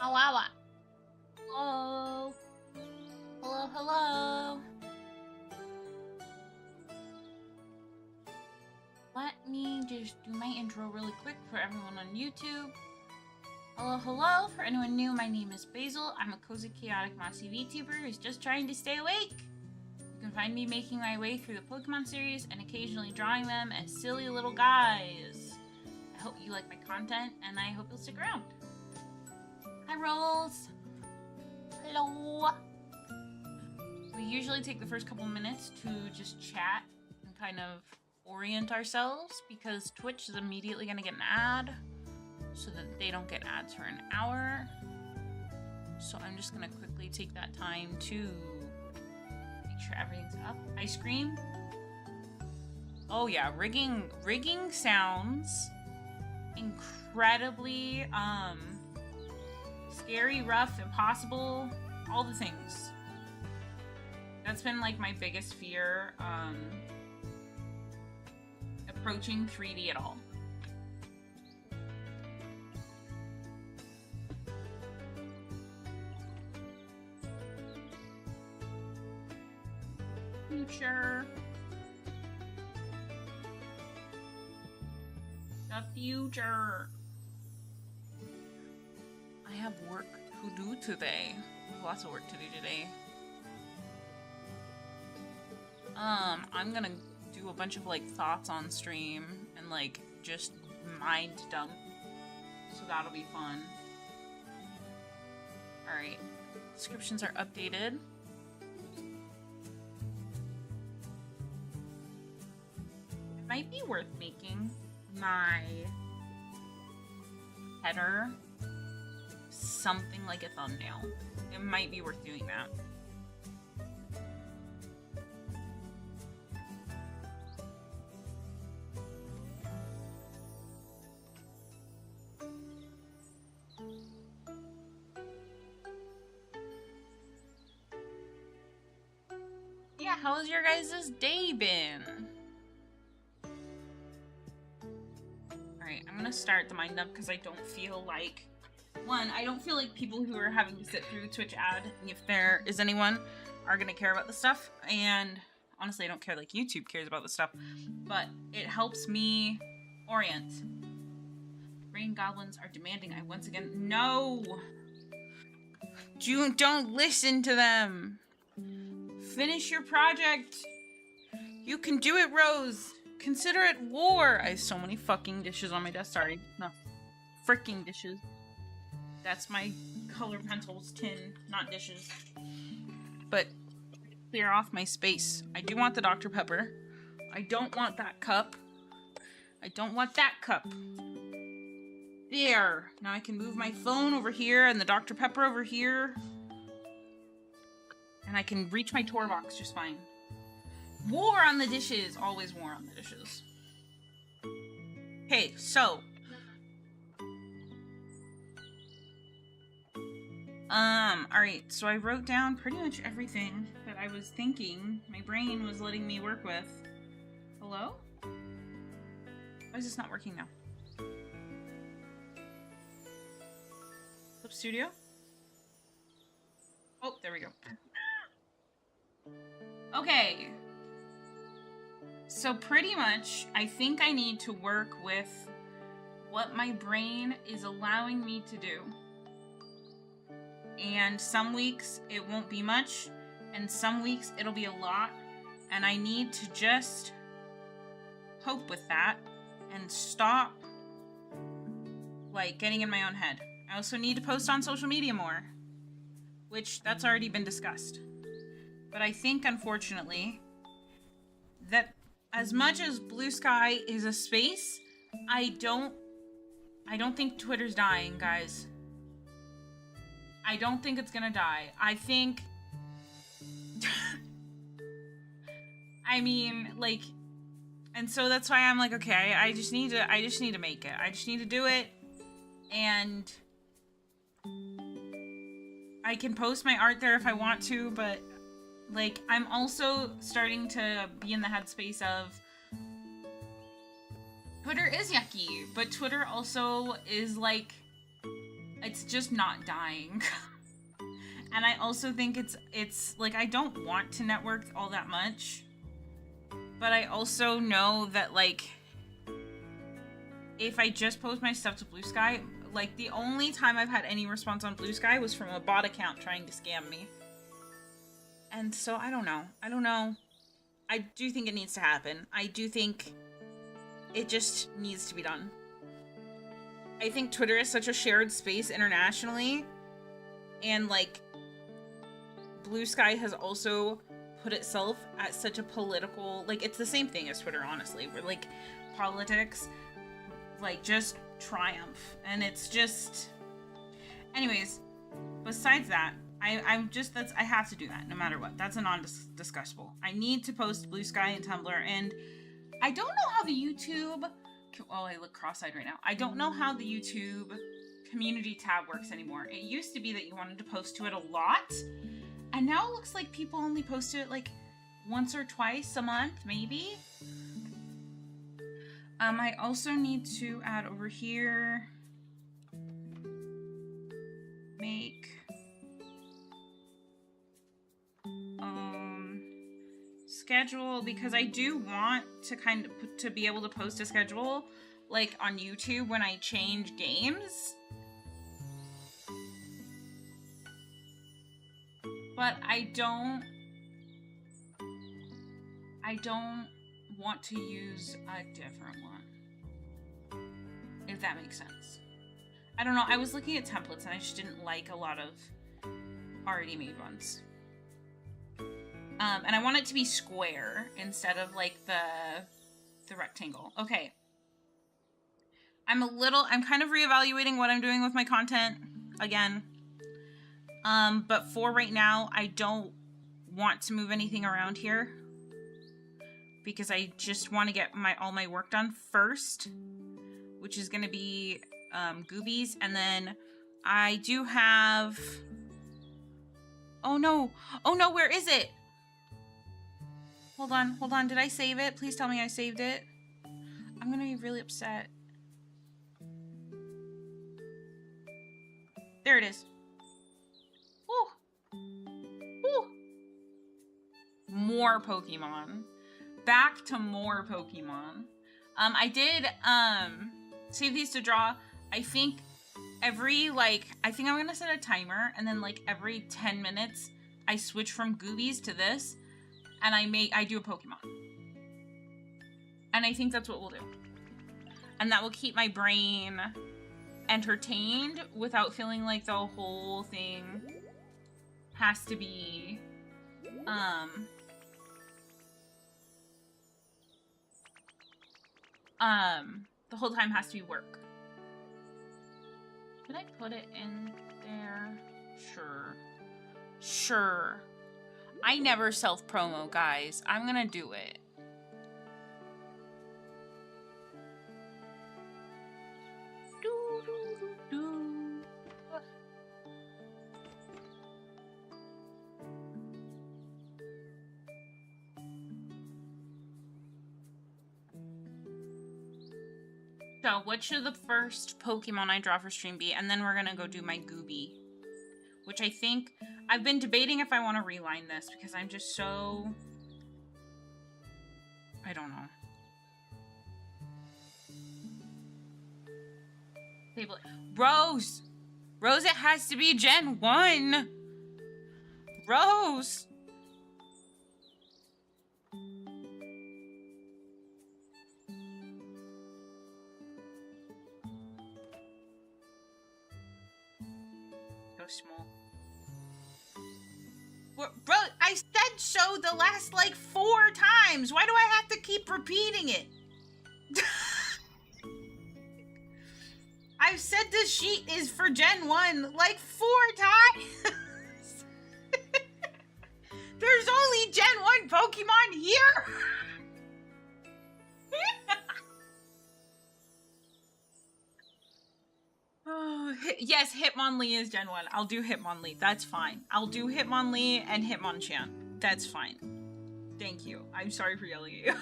Awawa. Hello. Hello, hello. Let me just do my intro really quick for everyone on YouTube. Hello, hello. For anyone new, my name is Basil. I'm a cozy, chaotic, mossy VTuber who's just trying to stay awake. You can find me making my way through the Pokemon series and occasionally drawing them as silly little guys. I hope you like my content, and I hope you'll stick around. Hi, Rolls. Hello. We usually take the first couple minutes to just chat and kind of orient ourselves because Twitch is immediately going to get an ad so that they don't get ads for an hour. So I'm just going to quickly take that time to make sure everything's up. Ice cream. Oh yeah, rigging sounds incredibly scary, rough, impossible, all the things. That's been like my biggest fear approaching 3D at all. Future. The future. I have work to do today. I have lots of work to do today. I'm gonna do a bunch of like thoughts on stream and like just mind dump. So that'll be fun. Alright. Descriptions are updated. It might be worth making my header something like a thumbnail. It might be worth doing that. Yeah, how's your guys' day been? Alright, I'm gonna start the mind up because I don't feel like I don't feel like people who are having to sit through the Twitch ad, if there is anyone, are gonna care about this stuff. And honestly, I don't care like YouTube cares about this stuff, but it helps me orient. Brain goblins are demanding I once again. No! Don't listen to them! Finish your project! You can do it, Rose! Consider it war! I have so many fucking dishes on my desk. Sorry. No. Freaking dishes. That's my color pencils tin, not dishes. But clear off my space. I do want the Dr. Pepper. I don't want that cup. I don't want that cup. There. Now I can move my phone over here and the Dr. Pepper over here. And I can reach my tour box just fine. War on the dishes. Always war on the dishes. Okay, so alright, so I wrote down pretty much everything that I was thinking my brain was letting me work with. Hello? Why is this not working now? VTubeStudio? Oh, there we go. Okay. So pretty much, I think I need to work with what my brain is allowing me to do. And some weeks it won't be much, and some weeks it'll be a lot, and I need to just cope with that and stop like getting in my own head. I also need to post on social media more, which that's already been discussed. But I think, unfortunately, that as much as Blue Sky is a space, I don't think Twitter's dying, guys. I don't think it's gonna die. I think I mean, like, and so that's why I'm like, okay, I just need to make it. I just need to do it, and I can post my art there if I want to, but like, I'm also starting to be in the headspace of Twitter is yucky, but Twitter also is like It's just not dying. And I also think it's like, I don't want to network all that much, but I also know that, like, if I just post my stuff to Blue Sky, like, the only time I've had any response on Blue Sky was from a bot account trying to scam me. And so I don't know. I don't know. I do think it needs to happen. I do think it just needs to be done. I think Twitter is such a shared space internationally, and, like, Blue Sky has also put itself at such a political, like, it's the same thing as Twitter, honestly, where, like, politics, like, just triumph, and it's just, anyways, besides that, I'm just, I have to do that, no matter what. That's a non-discussable. I need to post Blue Sky and Tumblr, and I don't know how the YouTube, oh, I look cross-eyed right now. I don't know how the YouTube community tab works anymore. It used to be that you wanted to post to it a lot, and now it looks like people only post to it, like, once or twice a month, maybe? I also need to add over here, make, schedule, because I do want to kind of, to be able to post a schedule, like, on YouTube when I change games. But I don't want to use a different one, if that makes sense. I don't know, I was looking at templates and I just didn't like a lot of already made ones. And I want it to be square instead of, like, the rectangle. Okay. I'm kind of reevaluating what I'm doing with my content again. But for right now, I don't want to move anything around here, because I just want to get all my work done first, which is going to be Goobies, and then I do have, oh no, where is it? Hold on, did I save it? Please tell me I saved it. I'm gonna be really upset. There it is. Woo! Woo! More Pokemon. Back to more Pokemon. I did save these to draw. I think every, like, I think I'm gonna set a timer, and then, like, every 10 minutes I switch from Goobies to this, and I do a Pokemon. And I think that's what we'll do. And that will keep my brain entertained without feeling like the whole thing has to be, the whole time has to be work. Did I put it in there? Sure. I never self-promo, guys. I'm gonna do it. So, what should the first Pokemon I draw for stream be? And then we're gonna go do my Goobie. Which I think, I've been debating if I want to reline this, because I'm just so, I don't know. Rose! Rose, it has to be Gen 1! Rose! Small. Bro, I said so the last, like, 4 times. Why do I have to keep repeating it? I've said this sheet is for Gen 1, like, 4 times. There's only Gen 1 Pokemon here. Oh, yes, Hitmonlee is Gen 1. I'll do Hitmonlee. That's fine. I'll do Hitmonlee and Hitmonchan. That's fine. Thank you. I'm sorry for yelling at you.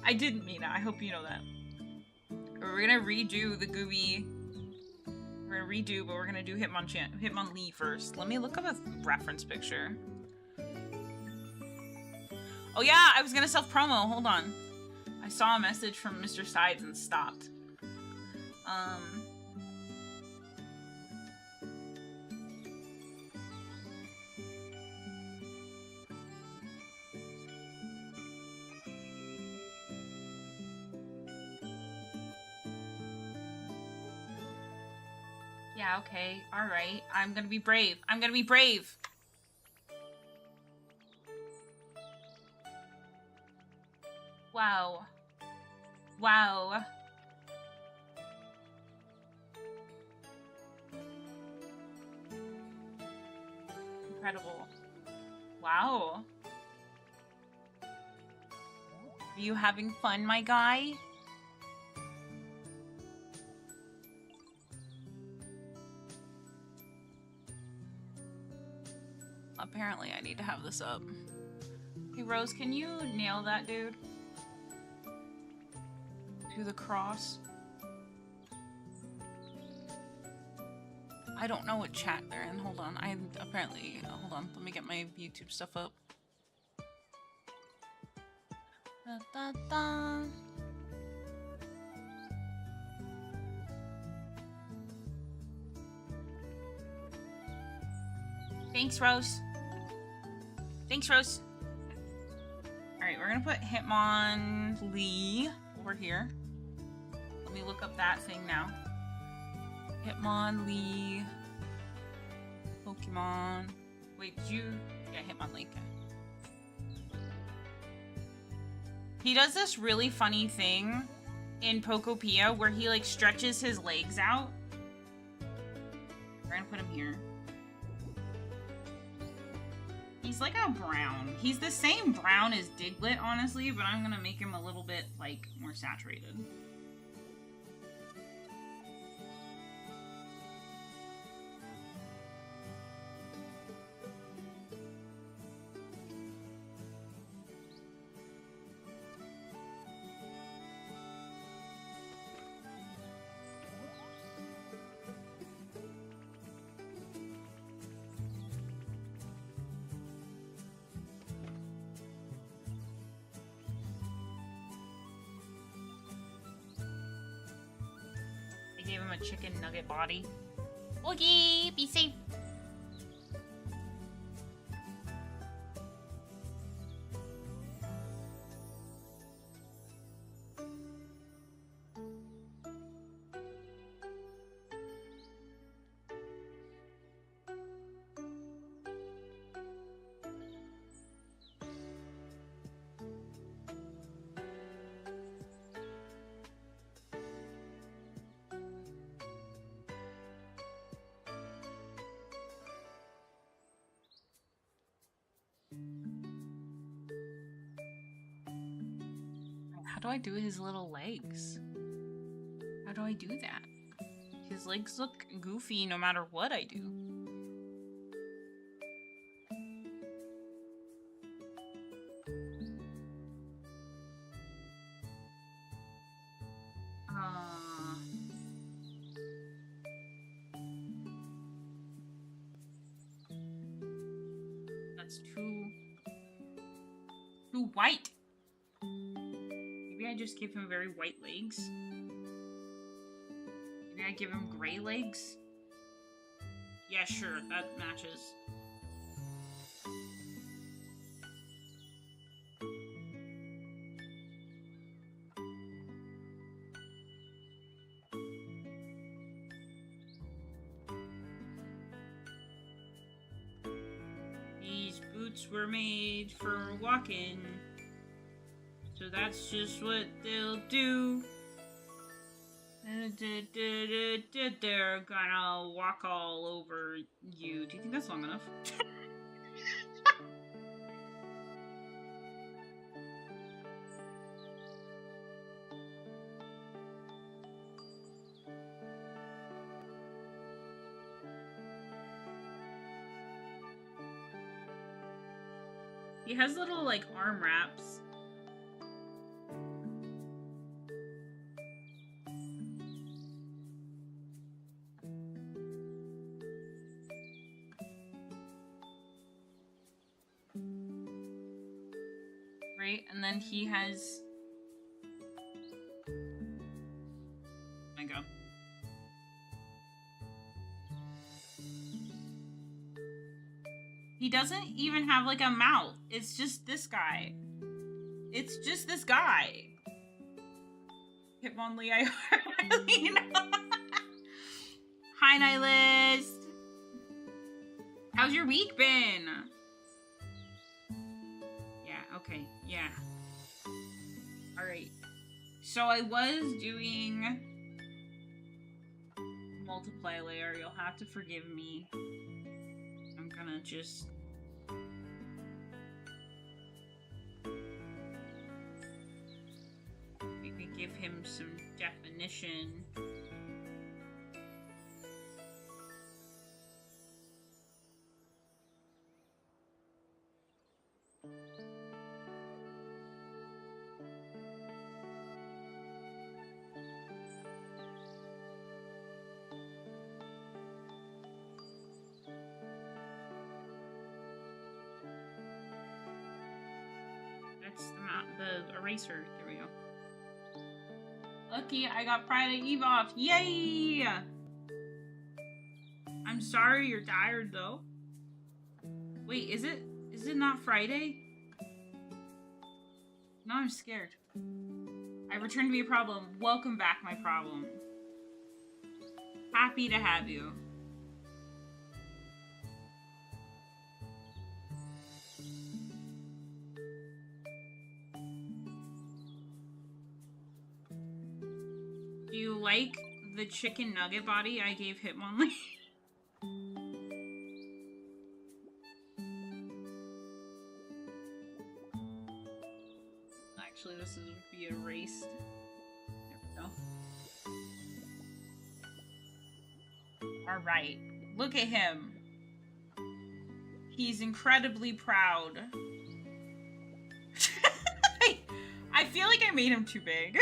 I didn't mean it. I hope you know that. we're gonna redo the Goobie. We're gonna redo, but we're gonna do Hitmonlee first. Let me look up a reference picture. Oh yeah, I was gonna self-promo. Hold on. I saw a message from Mr. Sides and stopped. Yeah, okay. Alright. I'm gonna be brave. I'm gonna be brave! Wow. Wow. Incredible. Wow. Are you having fun, my guy? Apparently I need to have this up. Hey Rose, can you nail that dude? To the cross. I don't know what chat they're in. Hold on. I apparently... hold on. Let me get my YouTube stuff up. Da, da, da. Thanks, Rose. Thanks, Rose. Alright, we're gonna put Hitmonlee over here. Let me look up that thing now. Hitmonlee. Pokemon. Wait, did you... yeah, Hitmonlee. Okay. He does this really funny thing in Pokopia where he, like, stretches his legs out. We're gonna put him here. He's like a brown. He's the same brown as Diglett, honestly, but I'm gonna make him a little bit, like, more saturated. Gave him a chicken nugget body. Okay, be safe. How do I do his little legs? How do I do that? His legs look goofy no matter what I do. That's too white. Maybe I just give him very white legs. Maybe I give him gray legs. Yeah, sure, that matches. These boots were made for walking. So that's just what they'll do. They're gonna walk all over you. Do you think that's long enough? He has little, like, arm wraps. right? And then he has... Oh my god. He doesn't even have, like, a mouth. It's just this guy. It's just this guy. Hitmonlee, I hardly know. Hi, Nihilist. How's your week been? Yeah, okay, yeah. Alright. So I was doing multiplayer. You'll have to forgive me. I'm gonna just... we could give him some definition. The eraser. There we go. Lucky, I got Friday Eve off. Yay! I'm sorry you're tired though. Wait, is it not Friday? Now I'm scared. I returned to be a problem. Welcome back, my problem. Happy to have you. Do you like the chicken nugget body I gave Hitmonlee? Actually, this would be erased. There we go. Alright. Look at him. He's incredibly proud. I feel like I made him too big.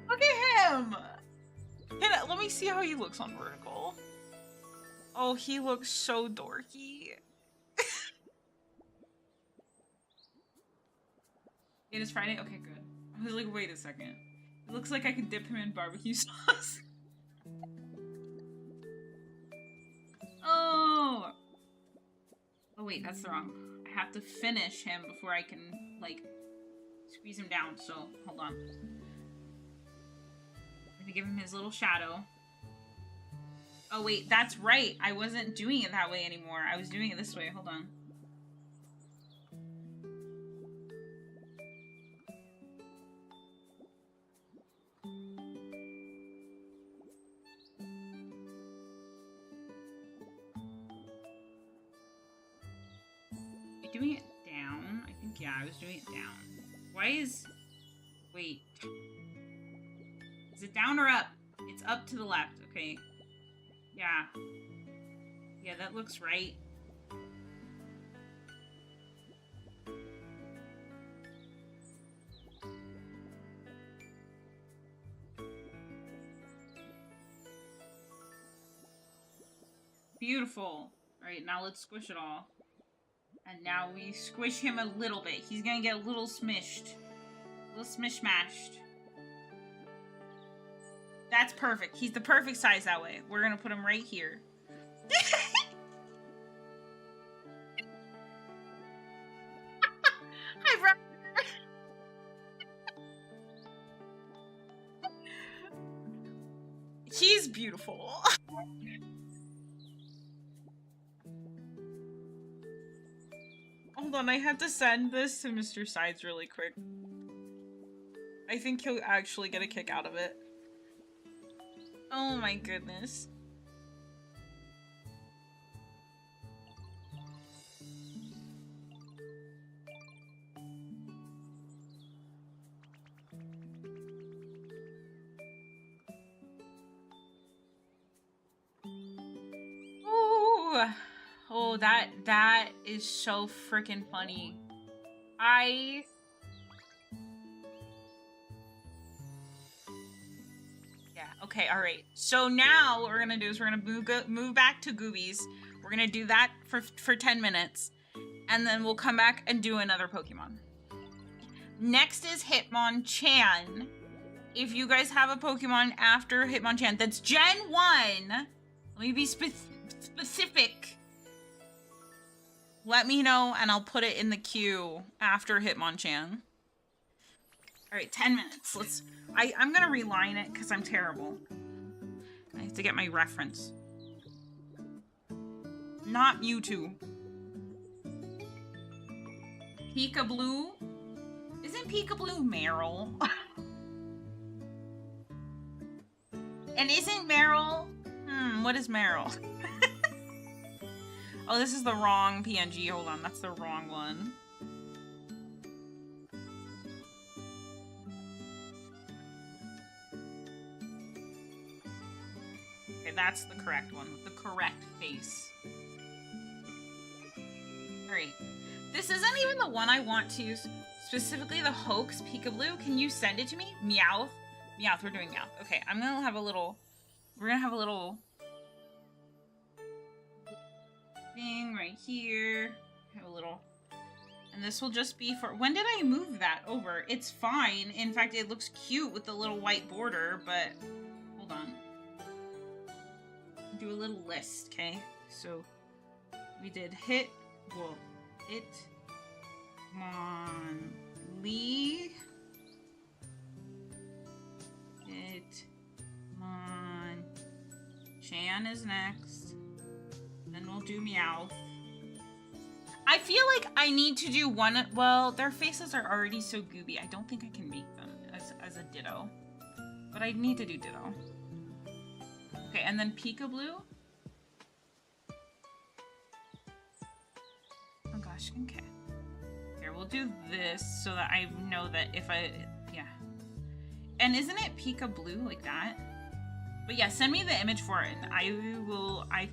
Look at him! Let me see how he looks on vertical. Oh, he looks so dorky. It is Friday? Okay, good. I was like, wait a second. It looks like I could dip him in barbecue sauce. Oh! Oh wait, that's the wrong. I have to finish him before I can, like, squeeze him down, so hold on. I'm gonna give him his little shadow. Oh wait, that's right. I wasn't doing it that way anymore. I was doing it this way. Hold on. Doing it down? I think, yeah, I was doing it down. Why is... Wait. Is it down or up? It's up to the left. Okay. Yeah. Yeah, that looks right. Beautiful. Alright, now let's squish it all. And now we squish him a little bit. He's gonna get a little smished. A little smish-mashed. That's perfect. He's the perfect size that way. We're gonna put him right here. He's beautiful. Hold on, I have to send this to Mr. Sides really quick. I think he'll actually get a kick out of it. Oh my goodness. Ooh. Oh, that is so freaking funny. Yeah, okay, alright. So now what we're gonna do is we're gonna move back to Goobies. We're We're gonna do that for 10 minutes, and then we'll come back and do another Pokemon. Next is Hitmonchan. If you guys have a Pokemon after Hitmonchan, that's Gen 1. Let me be specific. Let me know, and I'll put it in the queue after Hitmonchan. All right, 10 minutes. I'm gonna reline it because I'm terrible. I have to get my reference. Not Mewtwo. Peekaboo? Isn't Peekaboo Meryl? And isn't Meryl? What is Meryl? Oh, this is the wrong PNG. Hold on, that's the wrong one. Okay, that's the correct one. The correct face. Alright. This isn't even the one I want to use. Specifically the Hoax Peekaboo. Can you send it to me? Meowth. Meowth, we're doing Meowth. Okay, I'm gonna have a little... We're gonna have a little... thing right here. Have a little... And this will just be for... When did I move that over? It's fine. In fact, it looks cute with the little white border, but... Hold on. Do a little list, okay? So, we did Hit... Well, Hitmonlee. Hitmonchan is next. Then we'll do Meowth. I feel like I need to do one... Well, their faces are already so gooby. I don't think I can make them as a Ditto. But I need to do Ditto. Okay, and then Peekaboo. Oh gosh, okay. Here, we'll do this so that I know that if I... Yeah. And isn't it Peekaboo like that? But yeah, send me the image for it and I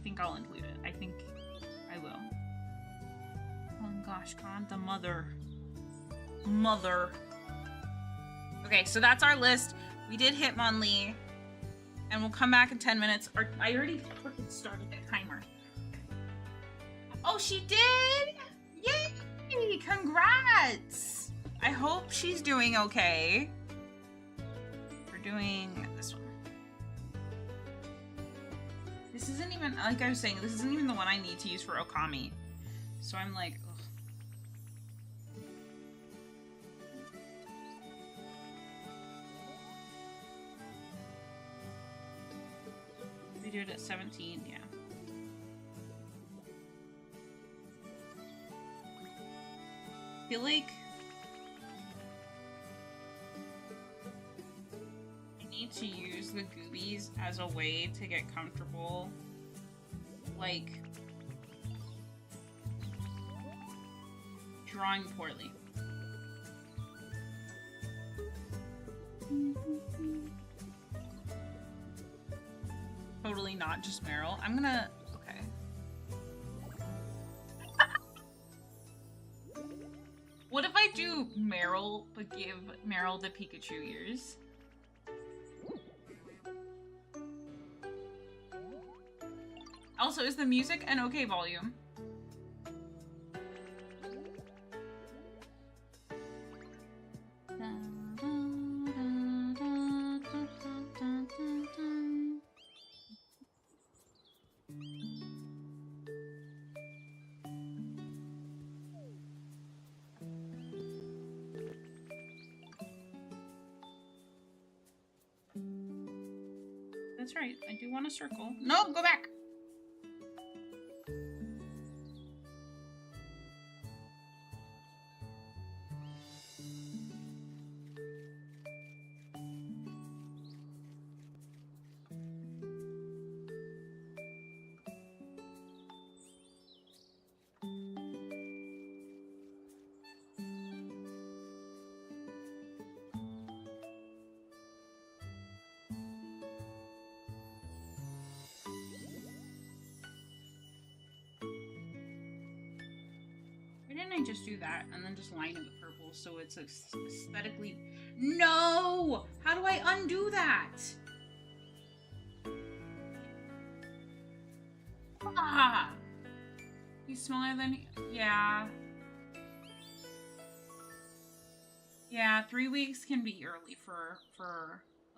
think I'll include it. I think I will. Oh gosh, God, the mother. Okay, so that's our list. We did Hitmonlee. And we'll come back in 10 minutes. I already freaking started the timer. Oh, she did? Yay! Congrats! I hope she's doing okay. We're doing this one. This isn't even, like I was saying, this isn't even the one I need to use for Okami. So I'm like, ugh. We do it at 17, yeah. I feel like I need to use the Goobies as a way to get comfortable, like, drawing poorly. Totally not just Meryl. I'm gonna... Okay. What if I do Meryl, but give Meryl the Pikachu ears? Also, is the music an okay volume? That's right, I do want a circle. No, go back! Didn't I just do that and then just line it with purple so it's aesthetically... No! How do I undo that? Ah! He's smaller than... Yeah. Yeah, 3 weeks can be early for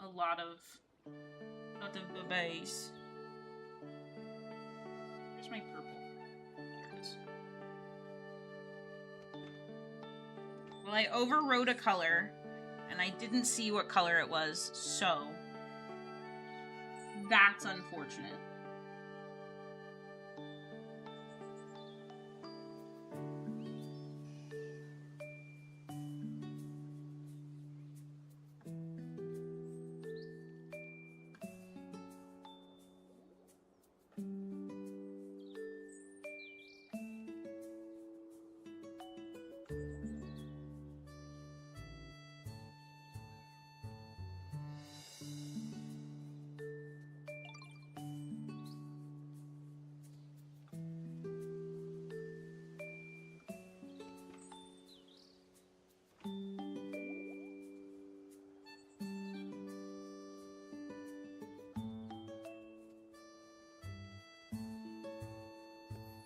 a lot of babies. Where's my purple? There it is. Well, I overwrote a color, and I didn't see what color it was, so that's unfortunate.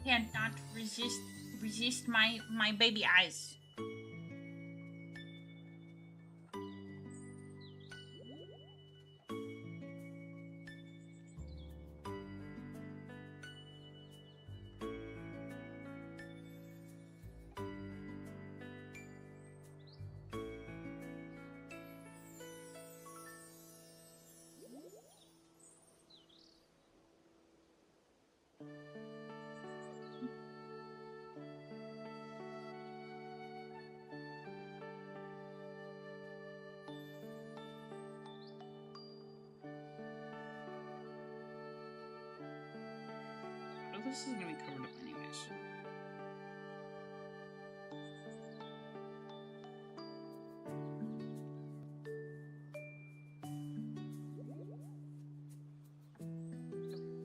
Can't not resist my baby eyes. This is gonna be covered up anyways.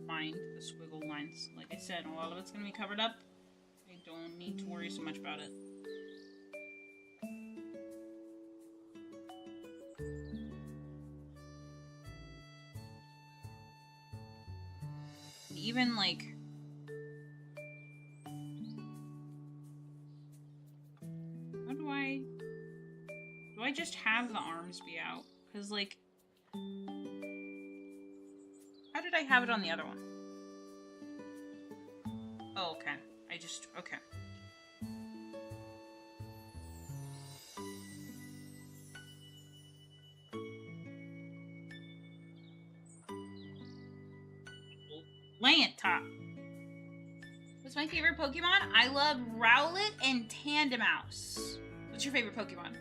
Find the squiggle lines. Like I said, a lot of it's gonna be covered up. I don't need to worry so much about it. Even like do I just have the arms be out? Because, like, how did I have it on the other one? Oh, okay. Okay. Lant top. What's my favorite Pokemon? I love Rowlet and Tandemaus. What's your favorite Pokemon?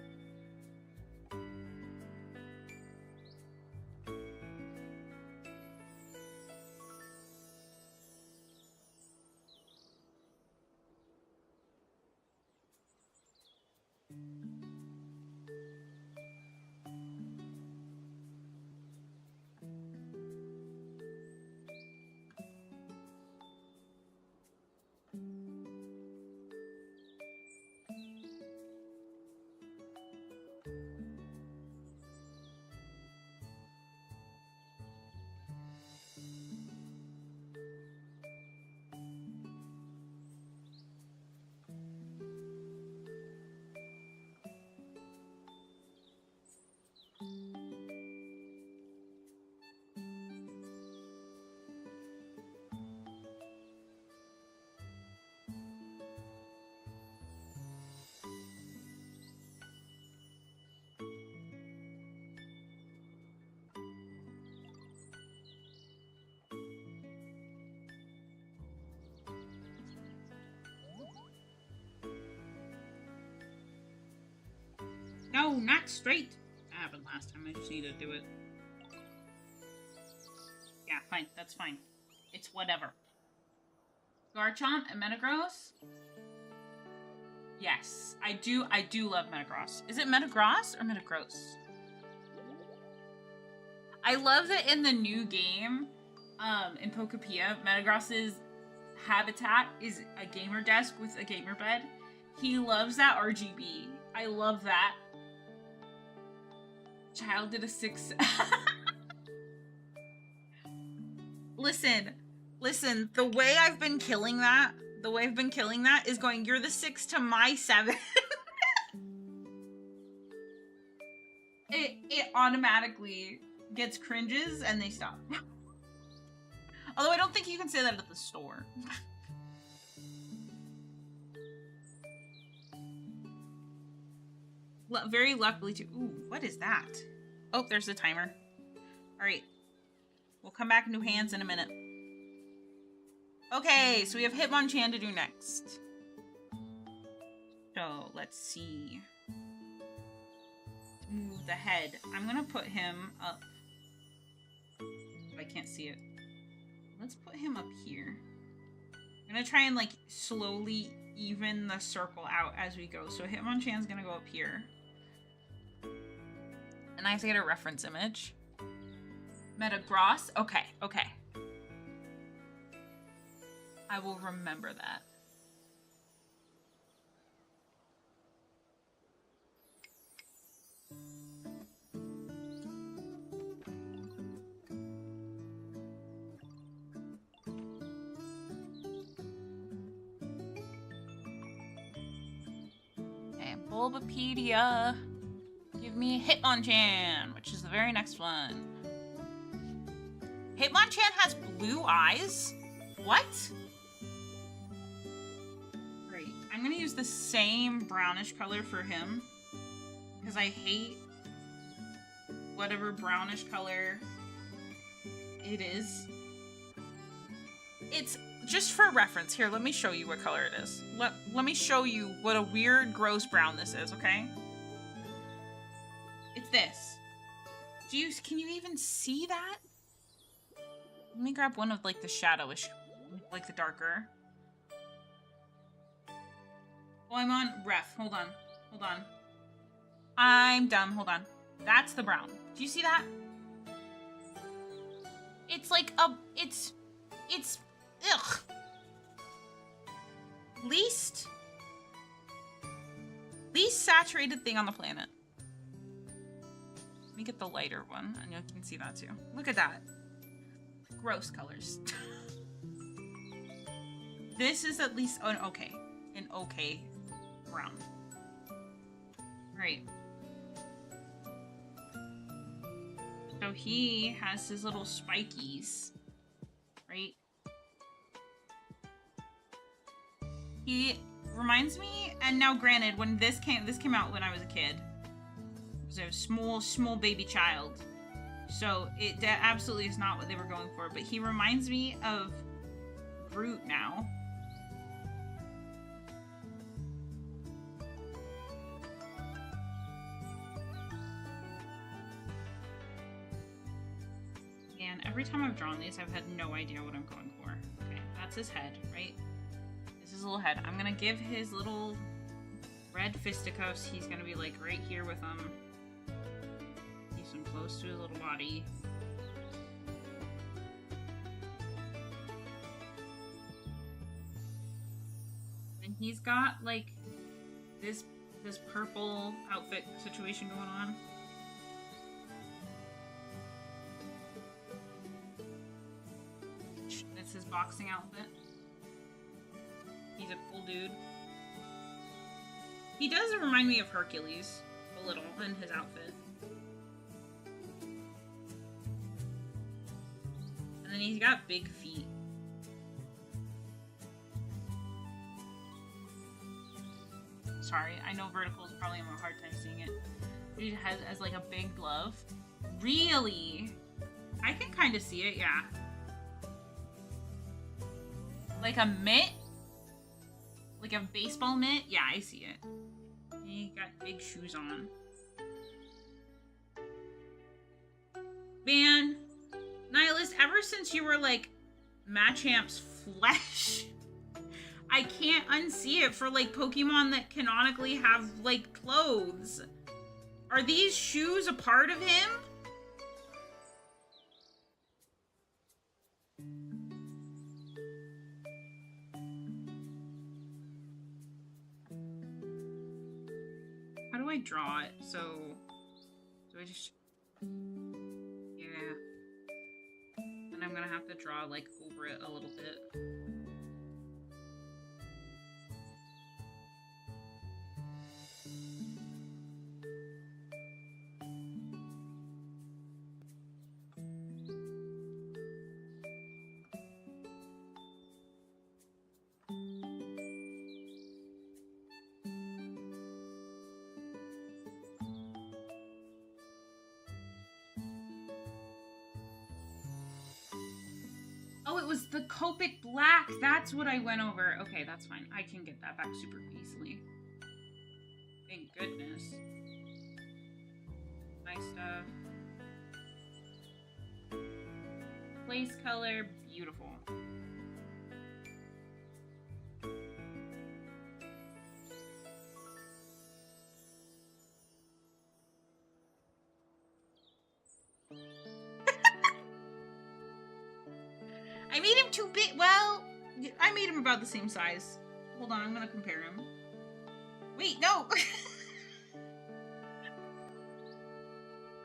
No, not straight. That happened last time. I just need to do it. Yeah, fine. That's fine. It's whatever. Garchomp and Metagross? Yes, I do love Metagross. Is it Metagross or Metagross? I love that in the new game, in Pokepia, Metagross's habitat is a gamer desk with a gamer bed. He loves that RGB. I love that. Child did a 6. Listen, the way I've been killing that the way I've been killing that is going, you're the 6 to my 7. It automatically gets cringes and they stop. Although I don't think you can say that at the store. Very luckily too. Ooh, what is that? Oh, there's the timer. Alright. We'll come back into hands in a minute. Okay, so we have Hitmonchan to do next. So, let's see. Ooh, the head. I'm gonna put him up. I can't see it. Let's put him up here. I'm gonna try and like slowly even the circle out as we go. So Hitmonchan's gonna go up here. And I have to get a reference image. Metagross? Okay, okay. I will remember that. Okay, Bulbapedia. Give me Hitmonchan, which is the very next one. Hitmonchan has blue eyes? What? Great. I'm gonna use the same brownish color for him. Because I hate whatever brownish color it is. It's just for reference. Here, let me show you what color it is. Let me show you what a weird, gross brown this is, okay? It's this. Can you even see that? Let me grab one of like the shadowish, like the darker. Oh, I'm on ref. Hold on. Hold on. I'm dumb. Hold on. That's the brown. Do you see that? It's like a, it's, ugh. Least saturated thing on the planet. Let me get the lighter one, and you can see that too. Look at that. Gross colors. This is at least an okay brown. Right. So he has his little spikies, right? He reminds me, and now granted, when this came out when I was a kid. It was a small baby child. So that absolutely is not what they were going for, but he reminds me of Groot now. And every time I've drawn these, I've had no idea what I'm going for. Okay, that's his head, right? This is his little head. I'm gonna give his little red fisticuffs. He's gonna be like right here with them. Him close to his little body. And he's got like this purple outfit situation going on. It's his boxing outfit. He's a cool dude. He does remind me of Hercules a little in his outfit. And then he's got big feet. Sorry, I know vertical is probably having a hard time seeing it. He has like a big glove. Really? I can kind of see it, yeah. Like a mitt? Like a baseball mitt? Yeah, I see it. He got big shoes on. Man. Nihilist, ever since you were like Machamp's flesh, I can't unsee it for like Pokemon that canonically have like clothes. Are these shoes a part of him? How do I draw it? So do I just... And I'm gonna have to draw like over it a little bit. Oh, it was the Copic Black. That's what I went over. Okay, that's fine. I can get that back super easily. Thank goodness. Nice stuff. Place color, beautiful. I made him too big. Well, I made him about the same size. Hold on, I'm gonna compare him. Wait, no!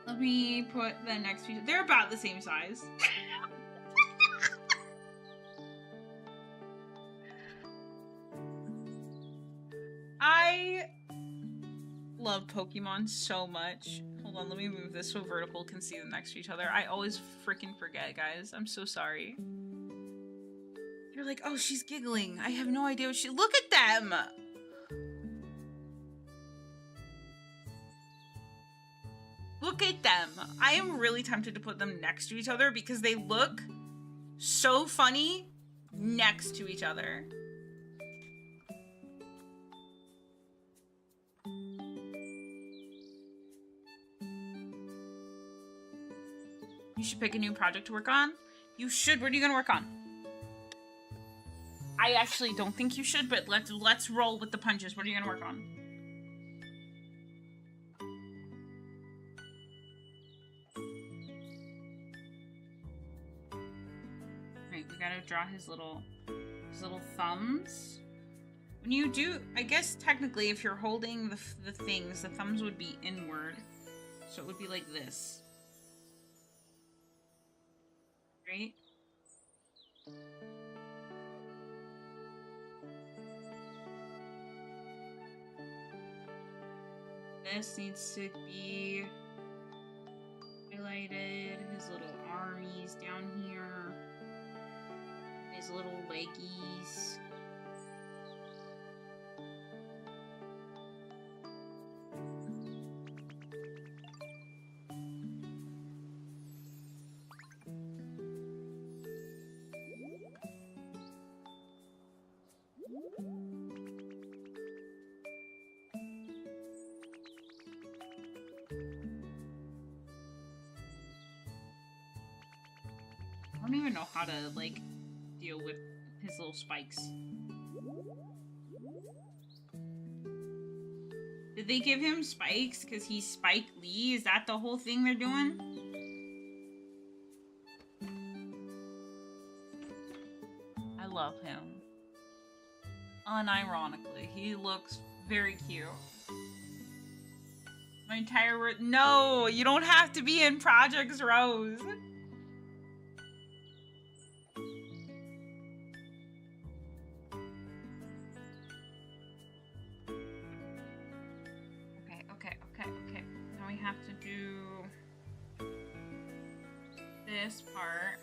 Let me put the next few. They're about the same size. I love Pokemon so much. Hold on, let me move this so vertical can see them next to each other. I always freaking forget, guys. I'm so sorry. You're like, oh, she's giggling. I have no idea what she- Look at them! Look at them. I am really tempted to put them next to each other because they look so funny next to each other. You should pick a new project to work on. You should. What are you gonna work on? I actually don't think you should, but let's roll with the punches. What are you gonna work on? Right, we gotta draw his little thumbs. When you do, I guess technically if you're holding the things, the thumbs would be inward. So it would be like this. Right? This needs to be highlighted. His little armies down here. His little leggies. I don't even know how to, like, deal with his little spikes. Did they give him spikes because he's Spike Lee? Is that the whole thing they're doing? I love him. Unironically, he looks very cute. My entire word. No, you don't have to be in Projects Rose. Okay. Now we have to do this part.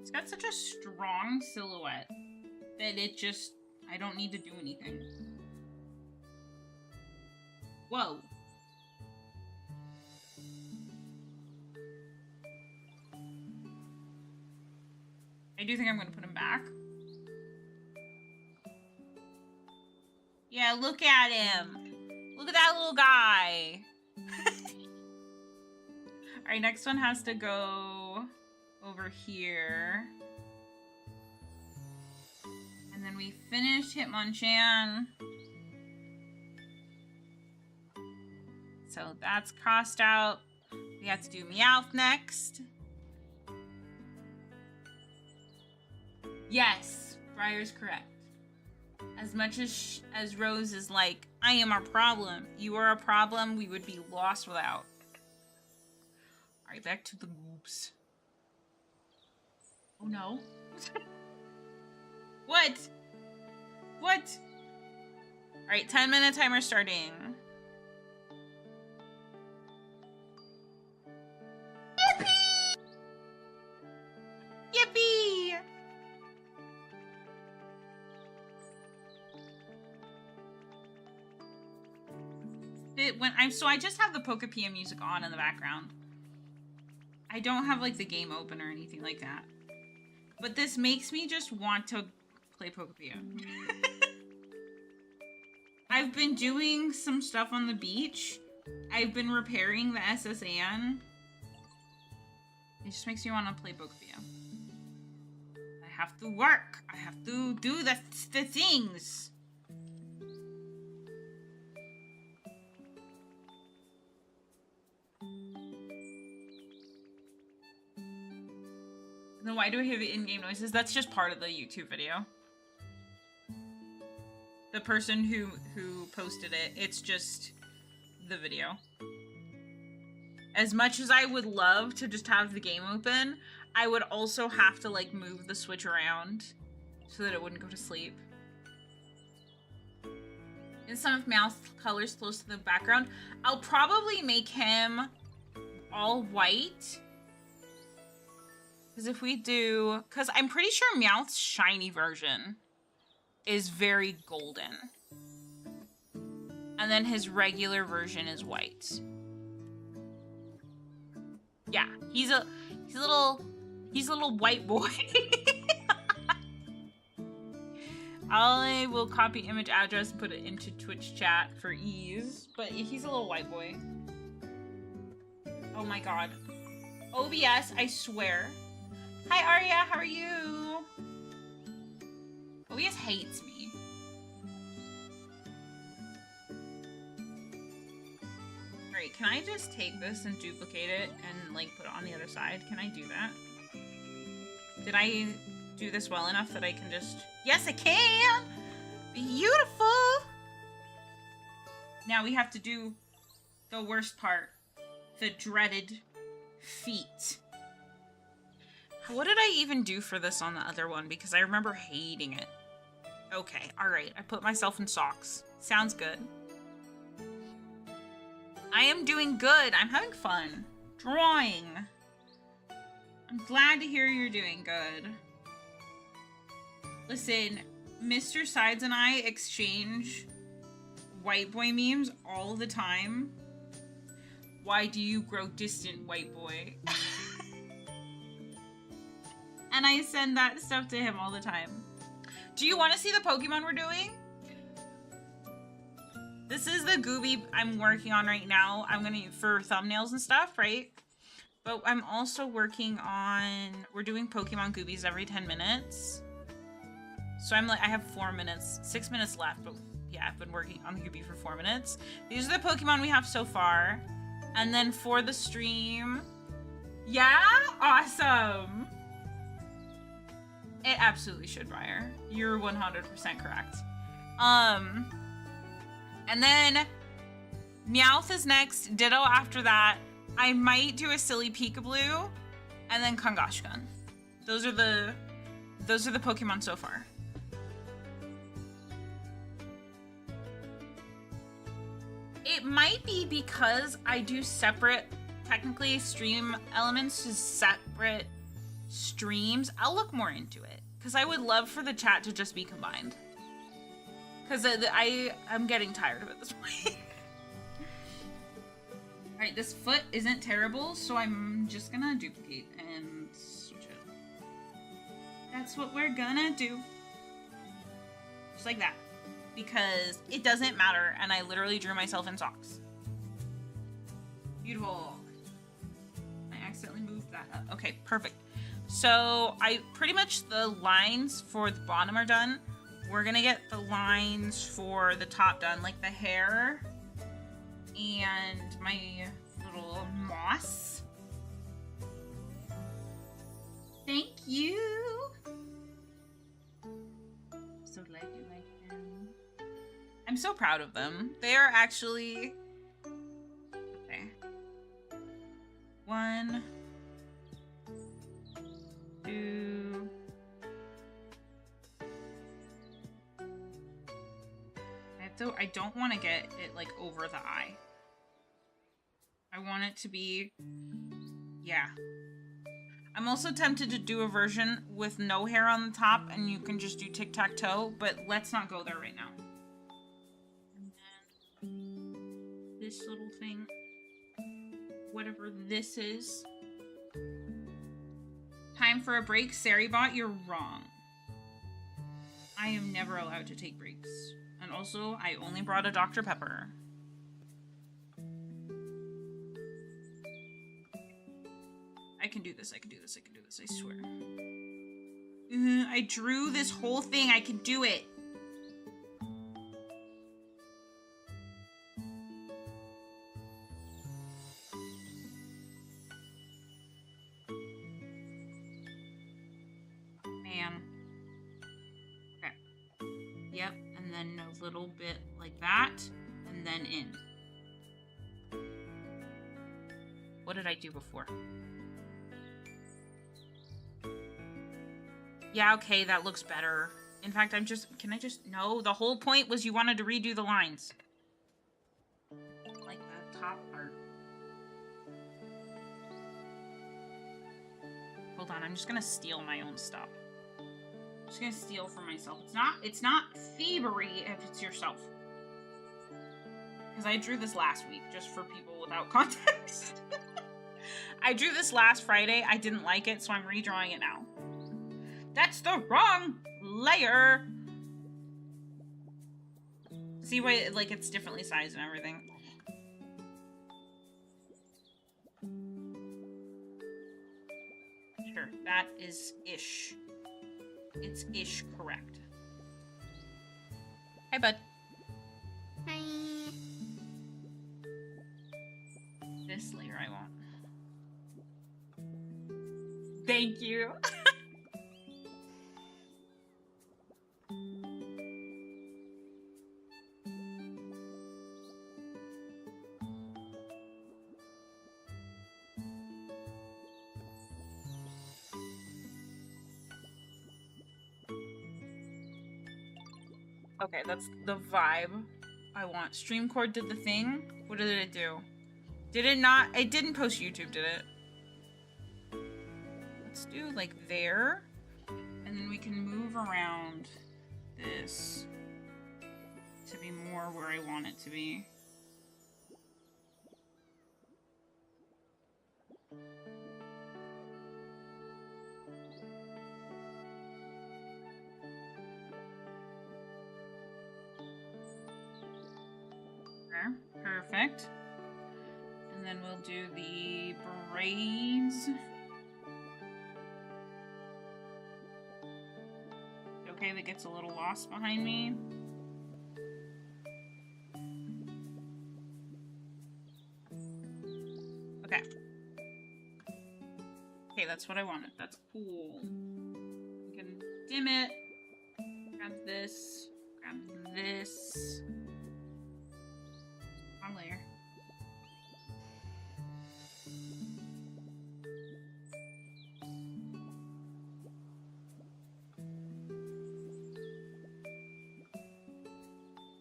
It's got such a strong silhouette that it just, I don't need to do anything. Whoa. I do think I'm gonna put him back. Yeah, look at him. Look at that little guy. Alright, next one has to go over here. And then we finished Hitmonchan. So that's crossed out. We have to do Meowth next. Yes, Briar's correct. As much as Rose is like, I am our problem. You are a problem we would be lost without. Alright, back to the Goobs. Oh no. What? What? Alright, 10-minute timer starting. Yippee! so I just have the Pokepia music on in the background. I don't have like the game open or anything like that. But this makes me just want to play Pokepia. I've been doing some stuff on the beach. I've been repairing the SSN. It just makes me want to play Pokepia. I have to work. I have to do the things. Then why do I hear the in-game noises? That's just part of the YouTube video. The person who posted it, it's just the video. As much as I would love to just have the game open, I would also have to like move the Switch around so that it wouldn't go to sleep. And some of Mouth colors close to the background. I'll probably make him all white. Because if we do... Because I'm pretty sure Meowth's shiny version is very golden. And then his regular version is white. Yeah, he's a little white boy. I will copy image address and put it into Twitch chat for ease. But he's a little white boy. Oh my god. OBS, I swear. Hi Arya, how are you? OBS hates me. Alright, can I just take this and duplicate it and like put it on the other side? Can I do that? Did I do this well enough that I can just... Yes, I can! Beautiful! Now we have to do the worst part. The dreaded feet. What did I even do for this on the other one? Because I remember hating it. Okay, alright. I put myself in socks. Sounds good. I am doing good. I'm having fun. Drawing. I'm glad to hear you're doing good. Listen, Mr. Sides and I exchange white boy memes all the time. Why do you grow distant, white boy? And I send that stuff to him all the time. Do you want to see the Pokemon we're doing? This is the Goobie I'm working on right now. I'm gonna for thumbnails and stuff, right? But I'm also working on, we're doing Pokemon Goobies every 10 minutes. So I'm like, I have 4 minutes, 6 minutes left, but yeah, I've been working on the Goobie for 4 minutes. These are the Pokemon we have so far. And then for the stream, yeah, awesome. It absolutely should, Briar. You're 100% correct. And then Meowth is next. Ditto after that. I might do a silly Peekaboo, and then Kangashkan. Those are the Pokemon so far. It might be because I do separate, technically, stream elements to separate streams. I'll look more into it because I would love for the chat to just be combined. Because I'm getting tired of it this point. Alright, this foot isn't terrible, so I'm just gonna duplicate and switch it. That's what we're gonna do. Just like that. Because it doesn't matter, and I literally drew myself in socks. Beautiful. I accidentally moved that up. Okay, perfect. So pretty much the lines for the bottom are done. We're gonna get the lines for the top done, like the hair and my little moss. Thank you. So glad you like them. I'm so proud of them. They are actually... Okay. 1, 2... I don't want to get it like over the eye. I want it to be, yeah. I'm also tempted to do a version with no hair on the top and you can just do tic-tac-toe, but let's not go there right now. this little thing. Whatever this is. Time for a break. Saribot, you're wrong. I am never allowed to take breaks. And also, I only brought a Dr. Pepper. I can do this, I can do this, I can do this, I swear. I drew this whole thing, I can do it. Man. Okay. Yep, and then a little bit like that, and then in. What did I do before? Yeah, okay, that looks better. In fact, can I just, no, the whole point was you wanted to redo the lines. Like the top part. Hold on, I'm just gonna steal my own stuff. I'm just gonna steal from myself. It's not thievery if it's yourself. Because I drew this last week, just for people without context. I drew this last Friday, I didn't like it, so I'm redrawing it now. That's the wrong layer. See why, like, it's differently sized and everything. Sure, that is ish. It's ish correct. Hi, bud. Hi. This layer I want. Thank you. Okay, that's the vibe I want. Streamcord did the thing. What did it do? Did it not? It didn't post YouTube, did it? Let's do like there. And then we can move around this to be more where I want it to be. Perfect. And then we'll do the braids. Okay, that gets a little lost behind me. Okay. Okay, that's what I wanted. That's cool. We can dim it. Grab this. Grab this. Wrong layer.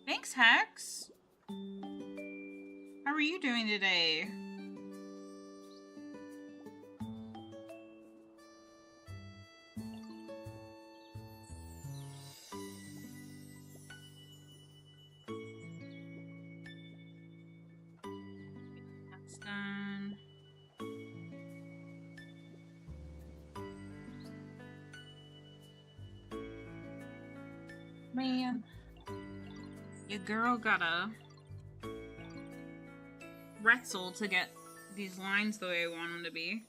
Thanks, Hex. How are you doing today? That's done. Man. Your girl got a pretzel to get these lines the way I want them to be.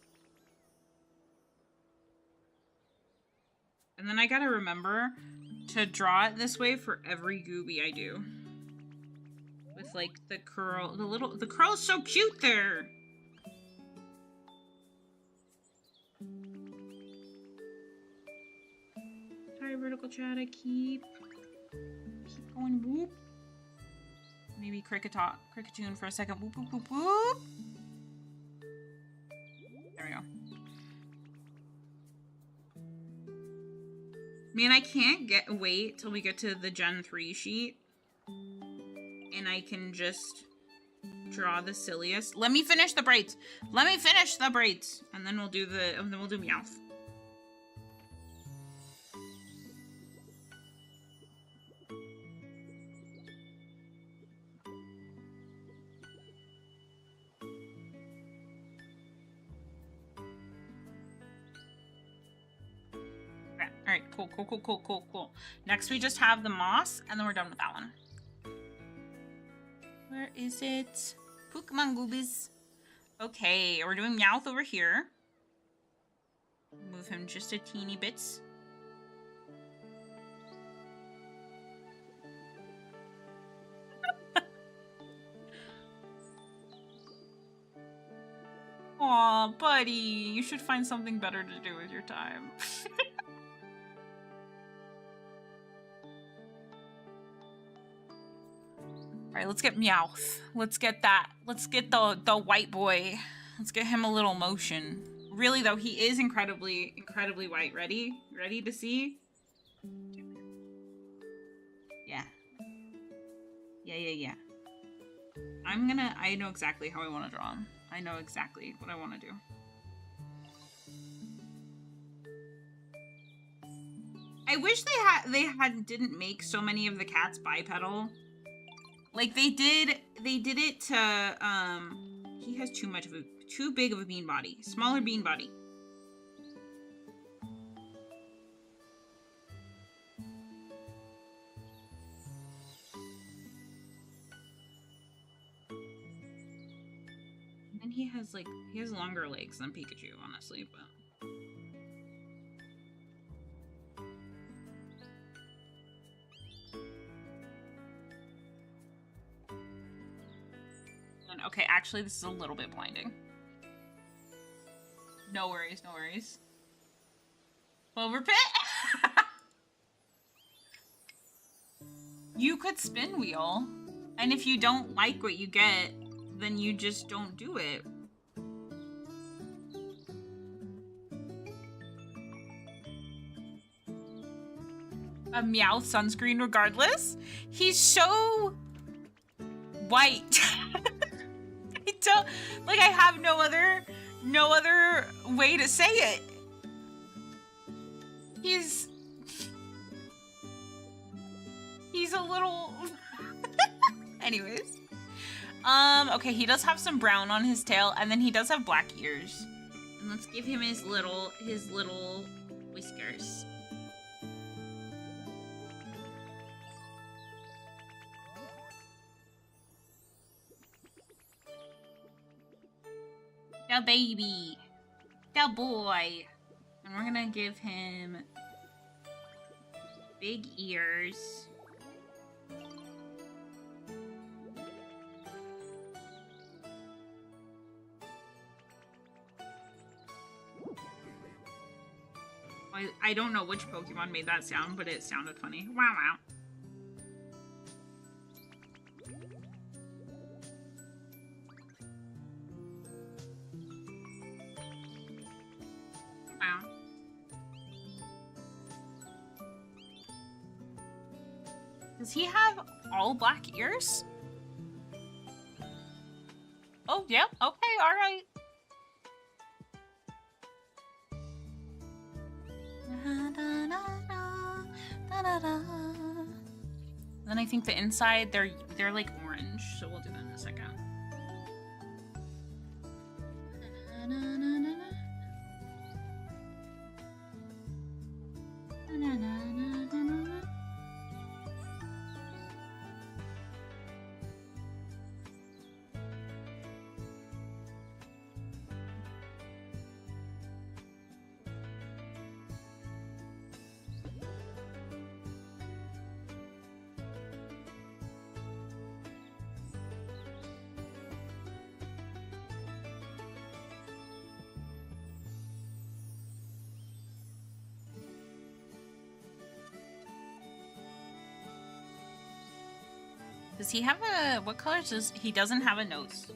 And then I gotta remember to draw it this way for every goobie I do. With like the curl, the curl's so cute there! Sorry, vertical chat, I keep going whoop. Maybe cricketune for a second. Whoop, whoop, whoop, whoop. There we go. Man, I can't wait till we get to the Gen 3 sheet. And I can just draw the silliest. Let me finish the braids. Let me finish the braids. And then we'll do Meowth. cool, cool, cool, cool, cool, cool. Next, we just have the moss, and then we're done with that one. Where is it? Pokemon Goobies. Okay, we're doing Meowth over here. Move him just a teeny bits. Aw, buddy, you should find something better to do with your time. Alright, let's get Meowth. Let's get that. Let's get the white boy. Let's get him a little motion. Really though, he is incredibly white. Ready? Ready to see? Yeah. Yeah. I know exactly how I want to draw him. I know exactly what I want to do. I wish they didn't make so many of the cats bipedal. Like they did it to he has too big of a bean body. Smaller bean body. And he has longer legs than Pikachu, honestly, but okay, actually, this is a little bit blinding. No worries, no worries. Clover Pit? You could spin wheel, and if you don't like what you get, then you just don't do it. A Meowth sunscreen regardless? He's so white. I have no other way to say it. He's a little anyways. Okay, he does have some brown on his tail, and then he does have black ears. And let's give him his little whiskers. The baby. The boy. And we're gonna give him big ears. I don't know which Pokemon made that sound, but it sounded funny. Wow, wow. Wow. Does he have all black ears? Oh, yeah. Okay, all right. Then I think the inside, they're like orange, so we'll do that in a second. Does he have a... What colors does... He doesn't have a nose.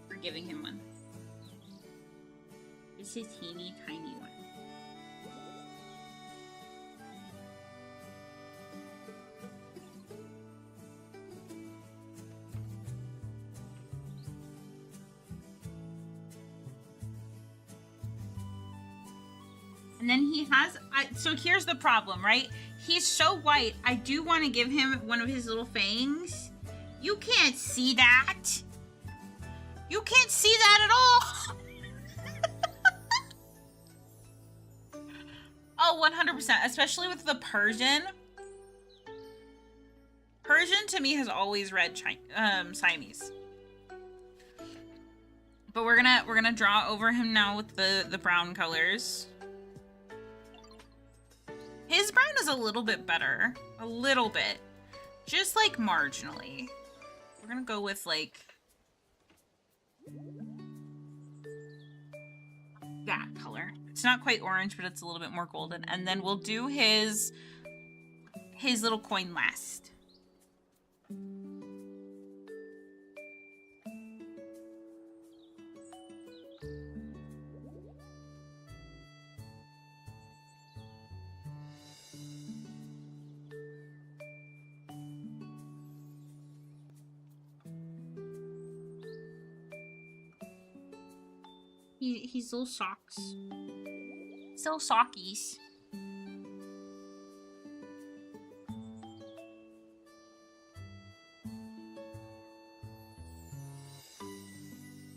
We're giving him one. It's a teeny tiny one. And then he has... so here's the problem, right? He's so white, I do want to give him one of his little fangs. You can't see that. You can't see that at all. Oh, 100%, especially with the Persian. Persian to me has always read Siamese. But we're gonna draw over him now with the brown colors. His brown is a little bit better. A little bit. Just like marginally. We're gonna go with like that color. It's not quite orange, but it's a little bit more golden. And then we'll do his little coin last. He's little socks. So sockies.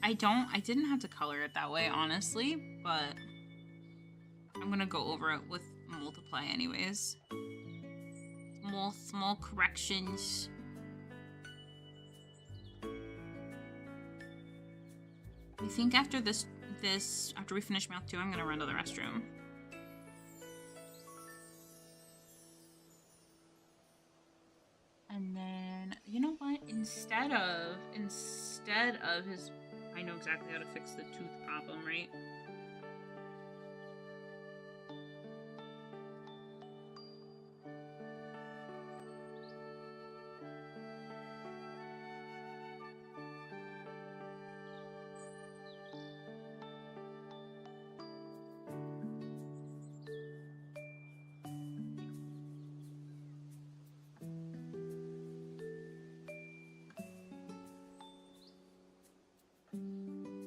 I didn't have to color it that way, honestly, but I'm gonna go over it with multiply anyways. More small corrections. I think after after we finish Mouth 2, I'm gonna run to the restroom. And then, you know what? Instead of his, I know exactly how to fix the tooth problem, right?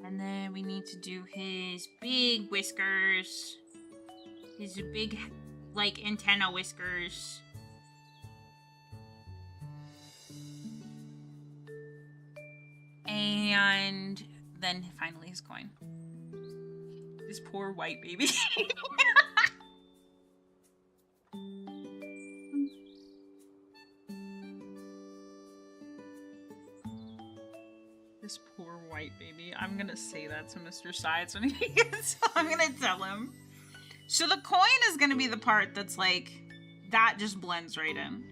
And then we need to do his big whiskers. His big, like, antenna whiskers. And then finally his coin. This poor white baby. This poor white baby. I'm gonna say that to Mr. Sides when he gets home. I'm gonna tell him. So the coin is gonna be the part that's like, that just blends right in.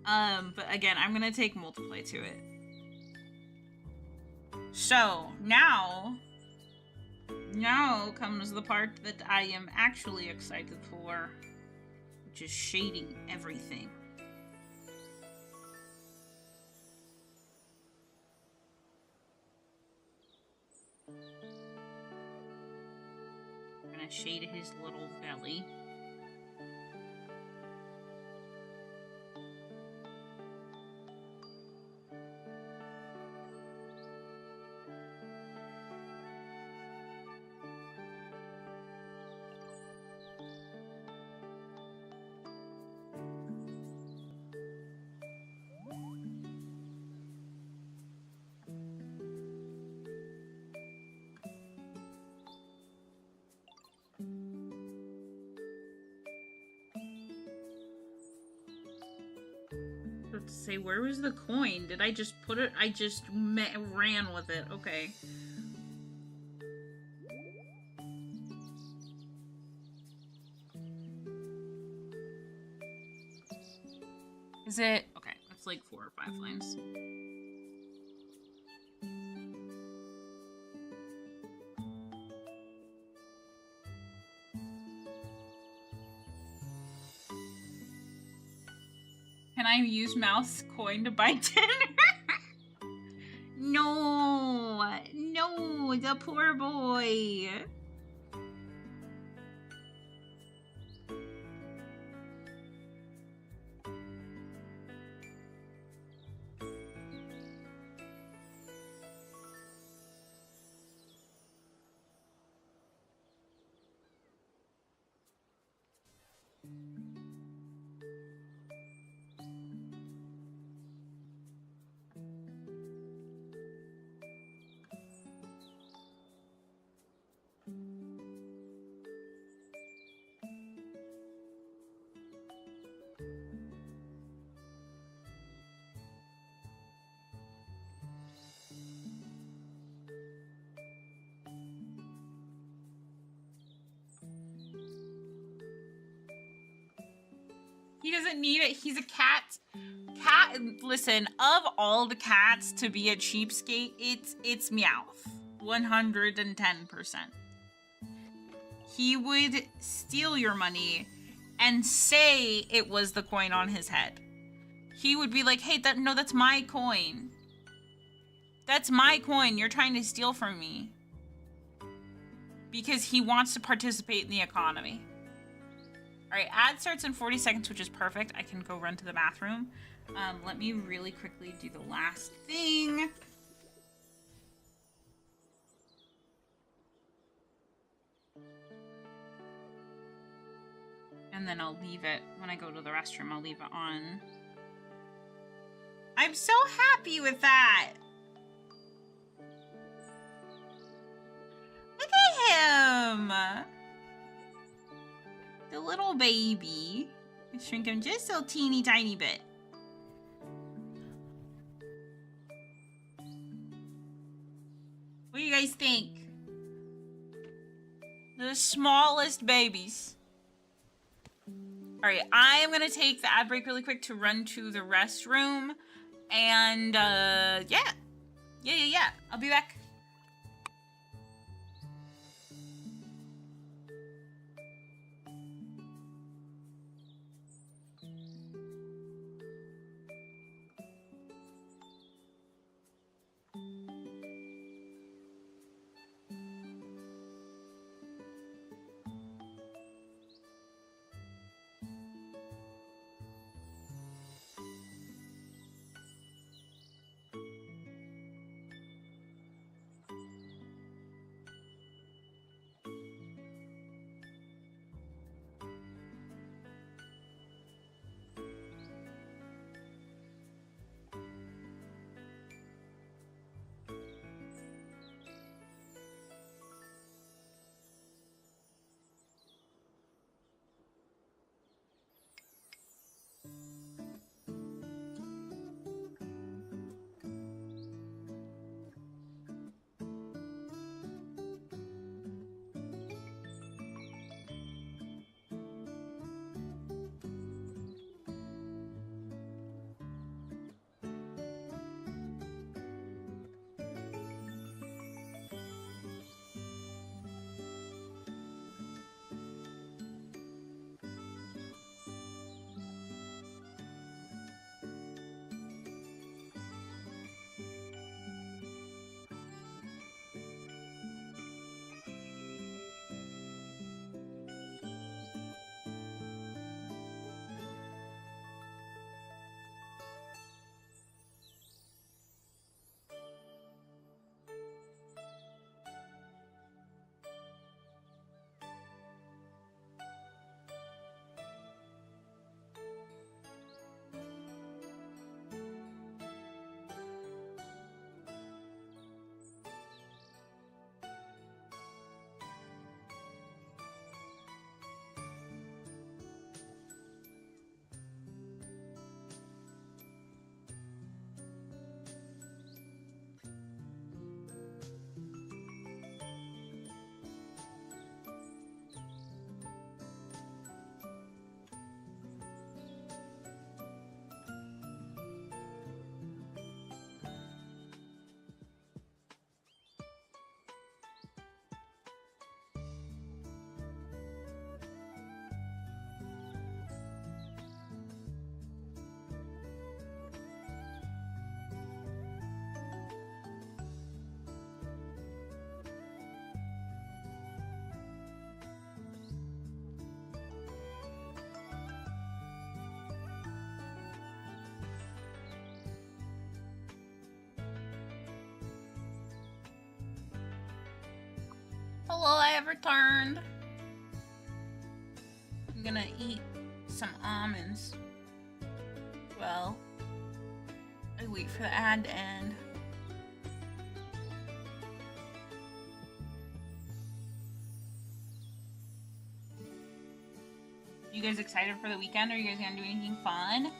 But again, I'm gonna take multiply to it. So now comes the part that I am actually excited for, which is shading everything. I'm gonna shade his little belly. To say, where was the coin? Did I just put it? I just ran with it. Okay. Is it? Okay, that's like 4 or 5 lines. Can I use mouse coin to buy dinner? No, the poor boy. He doesn't need it. He's a cat. Listen, of all the cats to be a cheapskate, it's Meowth. 110%. He would steal your money and say it was the coin on his head. He would be like, hey, that's my coin. That's my coin you're trying to steal from me. Because he wants to participate in the economy. Alright, ad starts in 40 seconds, which is perfect. I can go run to the bathroom. Let me really quickly do the last thing. And then I'll leave it, when I go to the restroom, I'll leave it on. I'm so happy with that! Look at him! The little baby. Shrink him just a teeny tiny bit. What do you guys think? The smallest babies. Alright, I am gonna take the ad break really quick to run to the restroom. And, yeah. Yeah. I'll be back. Hello, I have returned. I'm gonna eat some almonds. Well, I wait for the ad to end. You guys excited for the weekend? Are you guys gonna do anything fun?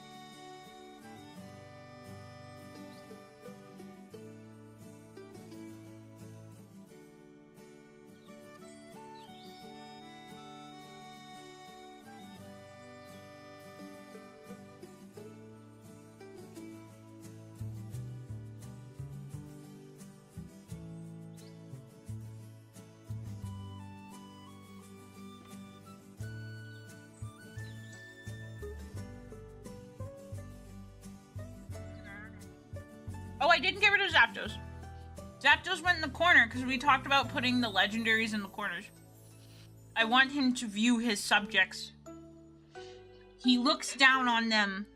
Oh, I didn't get rid of Zapdos. Zapdos went in the corner because we talked about putting the legendaries in the corners. I want him to view his subjects. He looks down on them.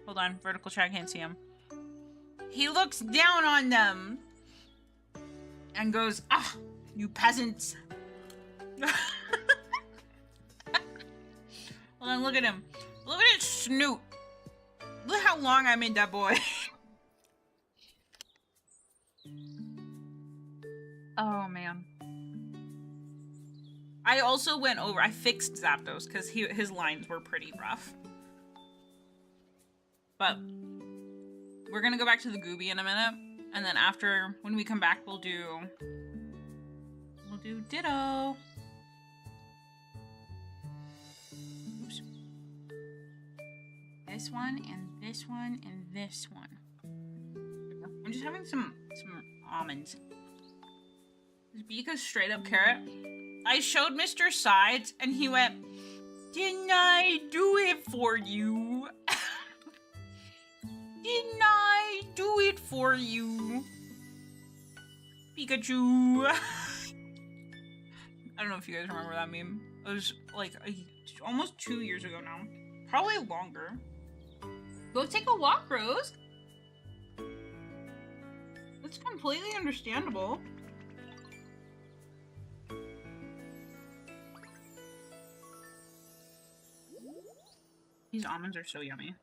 Hold on, vertical chat, can't see him. He looks down on them and goes, "Ah, you peasants." Hold on, look at him. Look at his snoot. Look how long I made that boy. Oh, man. I also went over, I fixed Zapdos because his lines were pretty rough. But we're gonna go back to the Goobie in a minute. And then after, when we come back, we'll do Ditto. Oops. This one, and this one, and this one. I'm just having some almonds. Is Beaker straight up carrot? I showed Mr. Sides, and he went, "Didn't I do it for you? Didn't I do it for you? Pikachu." I don't know if you guys remember that meme. It was like almost 2 years ago now. Probably longer. Go take a walk, Rose. It's completely understandable. These almonds are so yummy.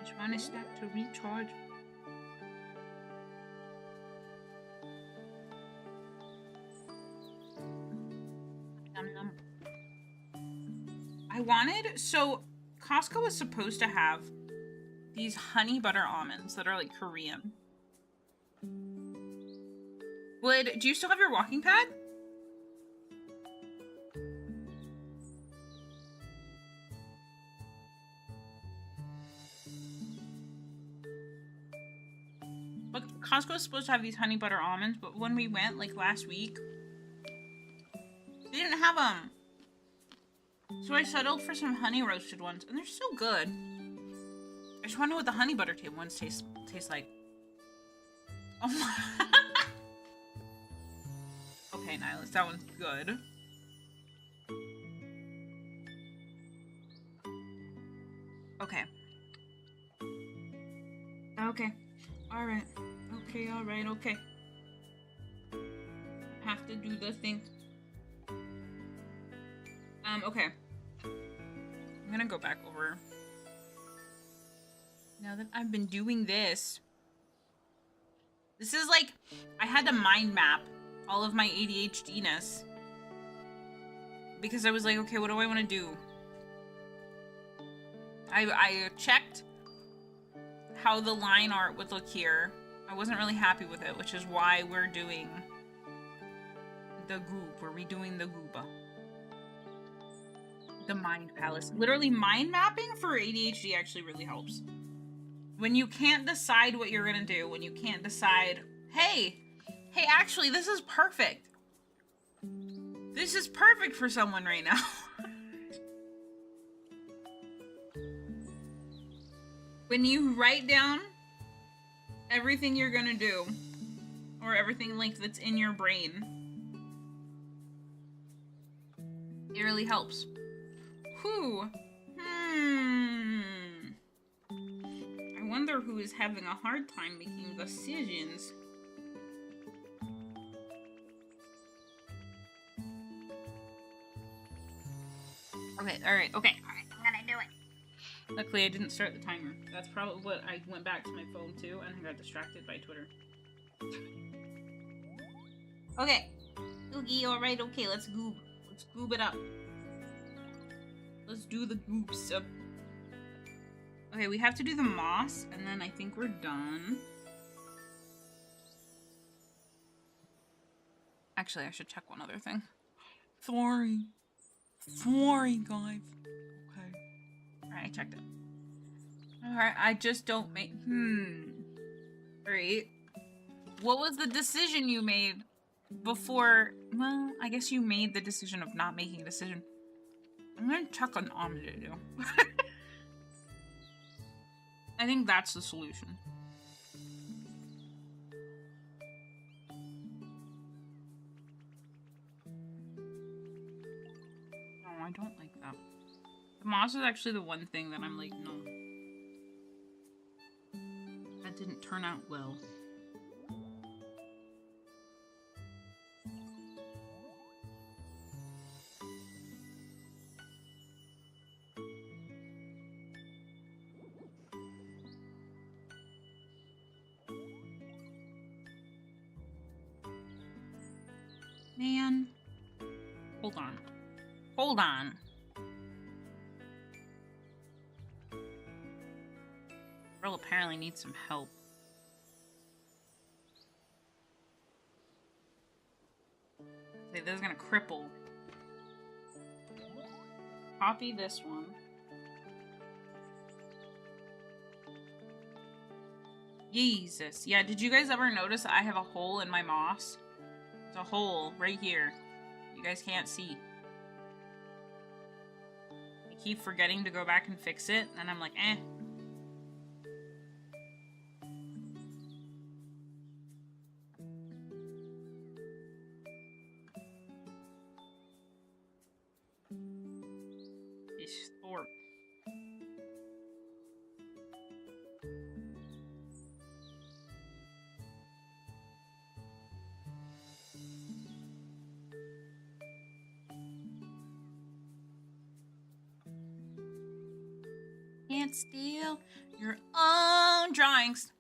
Just want a snack to recharge. I wanted, so Costco was supposed to have these honey butter almonds that are like Korean. Do you still have your walking pad? But Costco was supposed to have these honey butter almonds, but when we went like last week, they didn't have them. So I settled for some honey roasted ones, and they're so good. I just want to know what the honey butter ones taste like. Oh my. Okay, Nihilus, that one's good. Okay. Okay. Alright. Okay, alright, okay. Have to do the thing. Okay. I'm gonna go back over. Now that I've been doing this. This is like, I had to mind map all of my ADHD-ness. Because I was like, okay, what do I want to do? I checked how the line art would look here. I wasn't really happy with it, which is why we're doing the goop. We're redoing the gooba. The mind palace. Literally, mind mapping for ADHD actually really helps. When you can't decide what you're gonna do, when you can't decide, hey, actually, this is perfect. This is perfect for someone right now. When you write down everything you're gonna do, or everything like that's in your brain, it really helps. Whew. I wonder who is having a hard time making decisions. Okay, alright, I'm gonna do it. Luckily, I didn't start the timer. That's probably what I went back to my phone too, and I got distracted by Twitter. Okay. Oogie, alright, okay, let's goob. Let's goob it up. Let's do the goops up. Okay, we have to do the moss, and then I think we're done. Actually, I should check one other thing. Sorry, guys. Okay. Alright, I checked it. Alright, I just don't make... Right. What was the decision you made before? Well, I guess you made the decision of not making a decision. I'm gonna check on Omnidu. I think that's the solution. No, I don't like that. The moss is actually the one thing that I'm like, no. That didn't turn out well. Man. Hold on. Hold on. Girl apparently needs some help. Okay, this is gonna cripple. Copy this one. Jesus. Yeah, did you guys ever notice that I have a hole in my moss? There's a hole right here. You guys can't see. I keep forgetting to go back and fix it, and I'm like, eh. It's Thorpe. Can't steal your own drawings.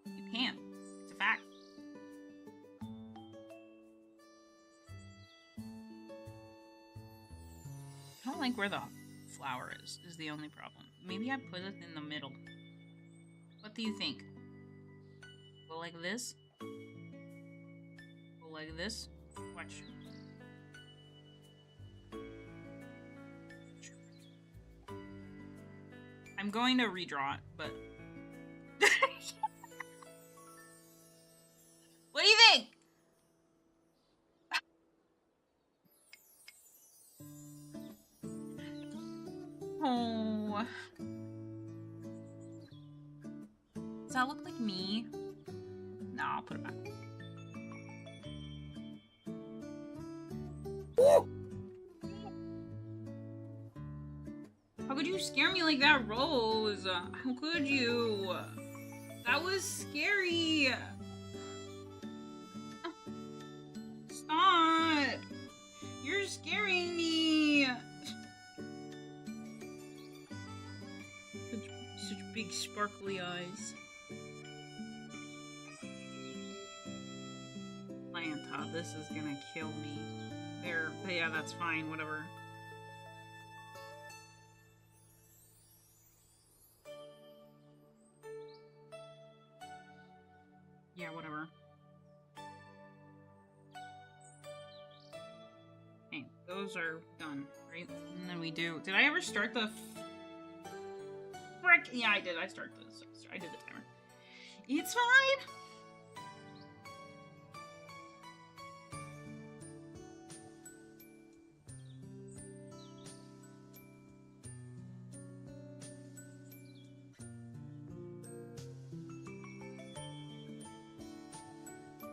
You can't. It's a fact. I don't like where the flower is the only problem. Maybe I put it in the middle. What do you think? Go like this? Go like this? Watch. I'm going to redraw it, but... What do you think? Oh. Does that look like me? No, I'll put it back. Ooh! How could you scare me like that, Rose? How could you? That was scary. Stop. You're scaring me. Such big sparkly eyes. Lanta, this is gonna kill me. There, but yeah, that's fine, whatever. Yeah, whatever. Okay, those are done, right? And then we do... Did I ever start the... Frick! Yeah, I did. I started this. I did the timer. It's fine!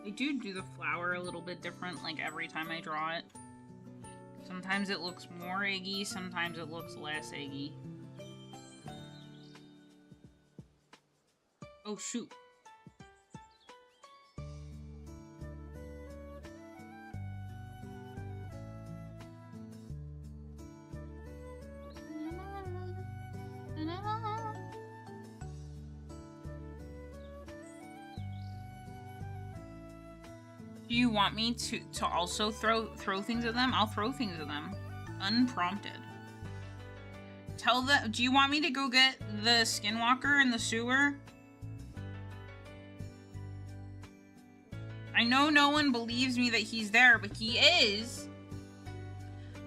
I do the flower a little bit different, like, every time I draw it. Sometimes it looks more eggy, sometimes it looks less eggy. Oh, shoot. Do you want me to also throw things at them? I'll throw things at them. Unprompted. Tell them, do you want me to go get the skinwalker in the sewer? I know no one believes me that he's there, but he is.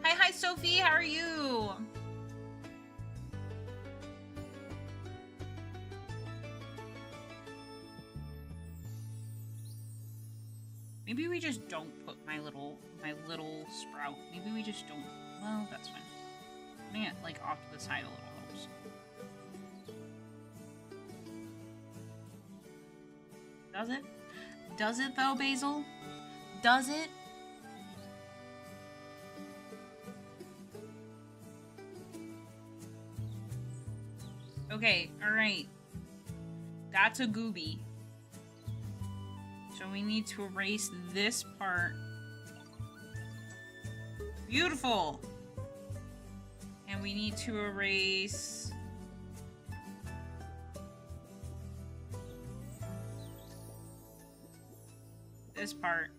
Hi, Sophie, how are you? Maybe we just don't put my little sprout. Maybe we just don't. Well, that's fine. Putting it like off to the side a little helps. Does it? Does it though, Basil? Does it? Okay, alright. That's a goobie. So we need to erase this part. Beautiful! And we need to erase... this part.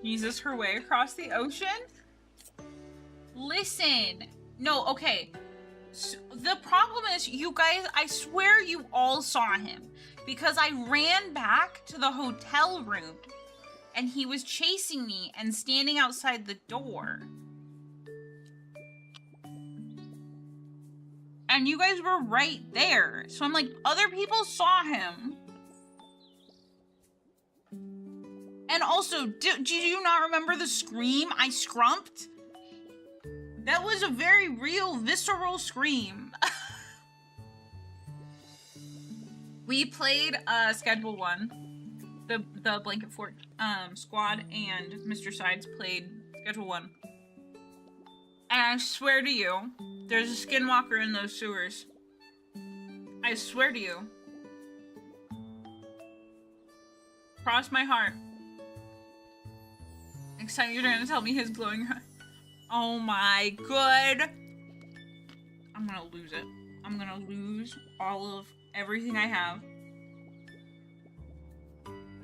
Uses her way across the ocean? Listen! No, okay. So the problem is, you guys, I swear you all saw him. Because I ran back to the hotel room and he was chasing me and standing outside the door. And you guys were right there. So I'm like, other people saw him. And also, do you not remember the scream I scrumped? That was a very real, visceral scream. We played Schedule 1. The Blanket Fort squad and Mr. Sides played Schedule 1. And I swear to you, there's a skinwalker in those sewers. I swear to you. Cross my heart. Next time you're gonna tell me his glowing... Oh my good. I'm gonna lose it. I'm gonna lose all of everything I have.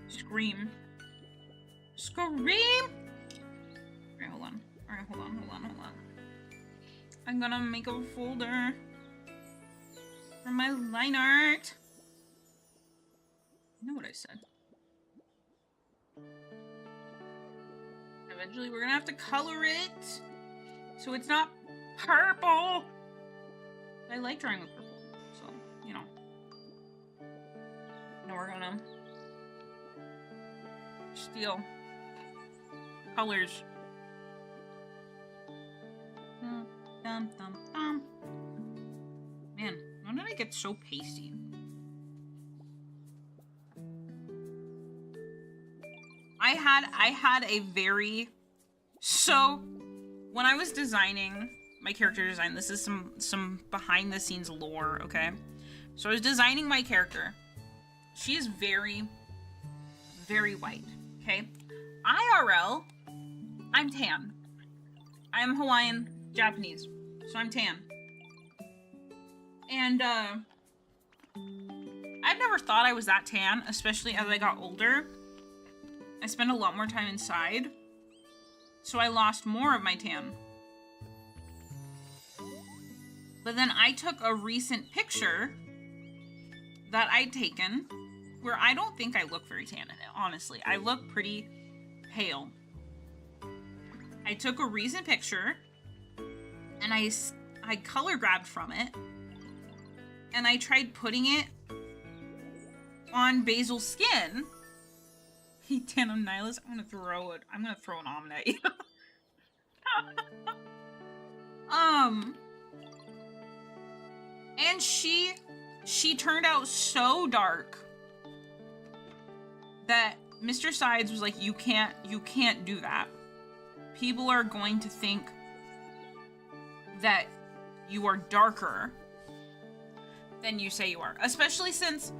Scream. Scream! Alright, hold on. Alright, hold on. I'm gonna make a folder for my line art. You know what I said. Eventually we're gonna have to color it so it's not purple. I like drawing with purple, so, you know. Now we're gonna steal colors. Dum, dum, dum. Man, when did I get so pasty? I had a very... So, when I was designing my character design, this is some behind the scenes lore, okay? So I was designing my character. She is very, very white, okay? IRL, I'm tan. I'm Hawaiian, Japanese, so I'm tan. And, I've never thought I was that tan, especially as I got older. I spent a lot more time inside, so I lost more of my tan. But then I took a recent picture that I'd taken where I don't think I look very tan in it, honestly. I look pretty pale. I took a recent picture and I color grabbed from it and I tried putting it on Basil's skin. He tandem nihilist. I'm gonna throw it. I'm gonna throw an almond at you. And she turned out so dark that Mr. Sides was like, you can't do that. People are going to think that you are darker than you say you are, especially since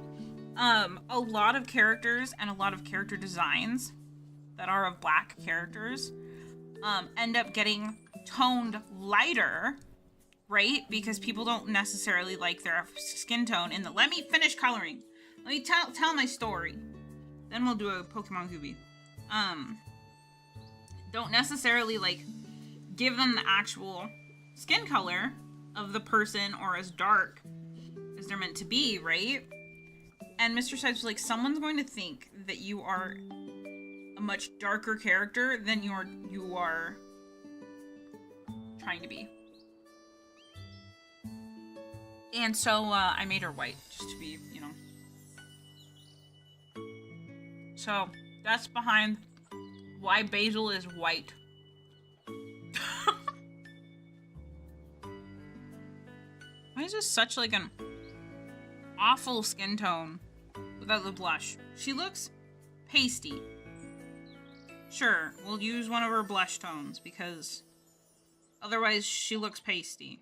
a lot of characters and a lot of character designs that are of black characters end up getting toned lighter, right? Because people don't necessarily like their skin tone in the... Let me finish coloring. Let me tell my story. Then we'll do a Pokemon Goobie. Don't necessarily, like, give them the actual skin color of the person or as dark as they're meant to be, right? And Mr. Sides was like, someone's going to think that you are a much darker character than you are trying to be. And so I made her white, just to be, you know. So that's behind why Basil is white. Why is this such like an awful skin tone without the blush? She looks pasty. Sure, we'll use one of her blush tones because otherwise she looks pasty.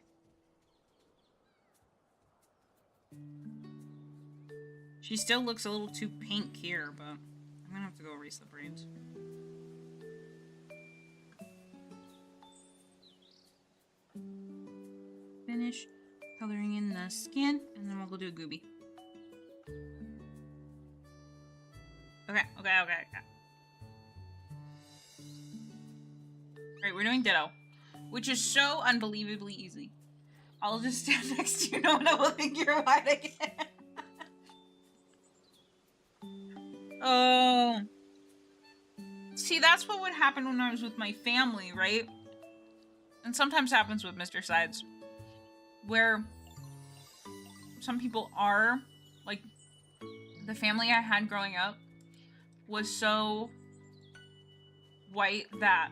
She still looks a little too pink here, but I'm gonna have to go erase the braids. Finish coloring in the skin, and then we'll go do a goobie. Okay. Alright, we're doing ditto, which is so unbelievably easy. I'll just stand next to you, no one will think you're white again. Oh. See, that's what would happen when I was with my family, right? And sometimes happens with Mr. Sides. Where some people are, like, the family I had growing up was so white that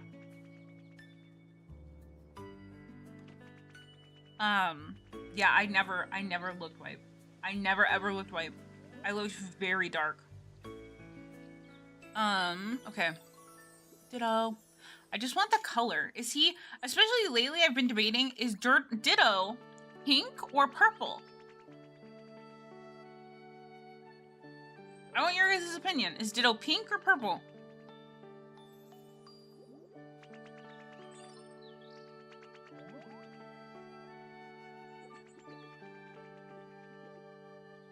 yeah, I never looked white. I never ever looked white. I looked very dark. Okay. Ditto. I just want the color. Is he, especially lately I've been debating, is Ditto pink or purple? I want your guys' opinion. Is Ditto pink or purple?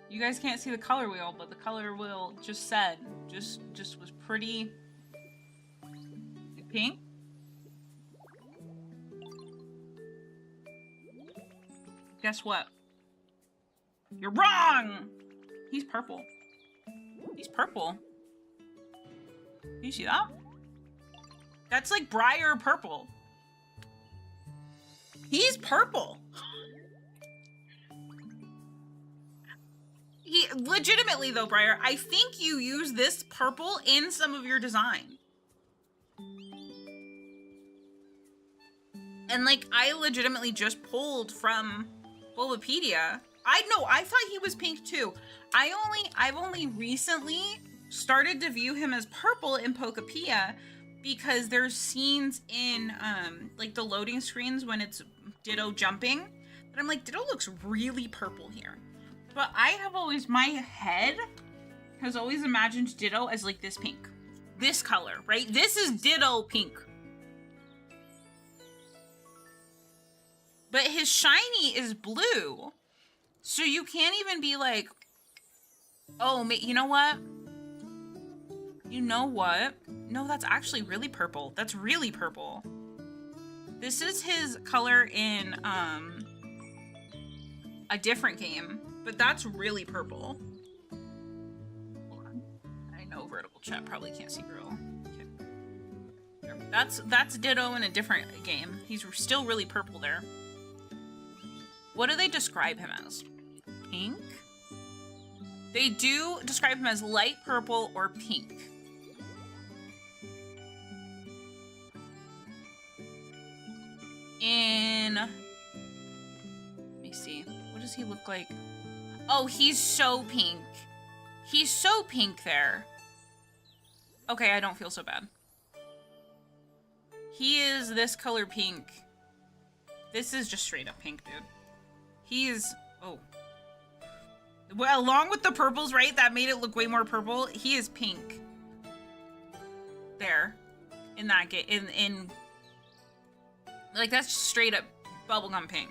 You guys can't see the color wheel, but the color wheel just said, just was pretty pink. Guess what? You're wrong! He's purple. He's purple. Can you see that? That's like briar purple. He's purple. He legitimately though, Briar, I think you use this purple in some of your design. And like I legitimately just pulled from Bulbapedia. I thought he was pink too. I've only recently started to view him as purple in Pokepedia because there's scenes in like the loading screens when it's Ditto jumping. But I'm like, Ditto looks really purple here. But I have always, my head has always imagined Ditto as like this pink. This color, right? This is Ditto pink. But his shiny is blue. So you can't even be like, oh, you know what? You know what? No, that's actually really purple. That's really purple. This is his color in a different game, but that's really purple. Hold on. I know vertical chat probably can't see girl. Okay. That's Ditto in a different game. He's still really purple there. What do they describe him as? Pink? They do describe him as light purple or pink. Let me see. What does he look like? Oh, he's so pink. He's so pink there. Okay, I don't feel so bad. He is this color pink. This is just straight up pink, dude. He is, oh. Well, along with the purples, right? That made it look way more purple. He is pink. There. In that game, like that's straight up bubblegum pink.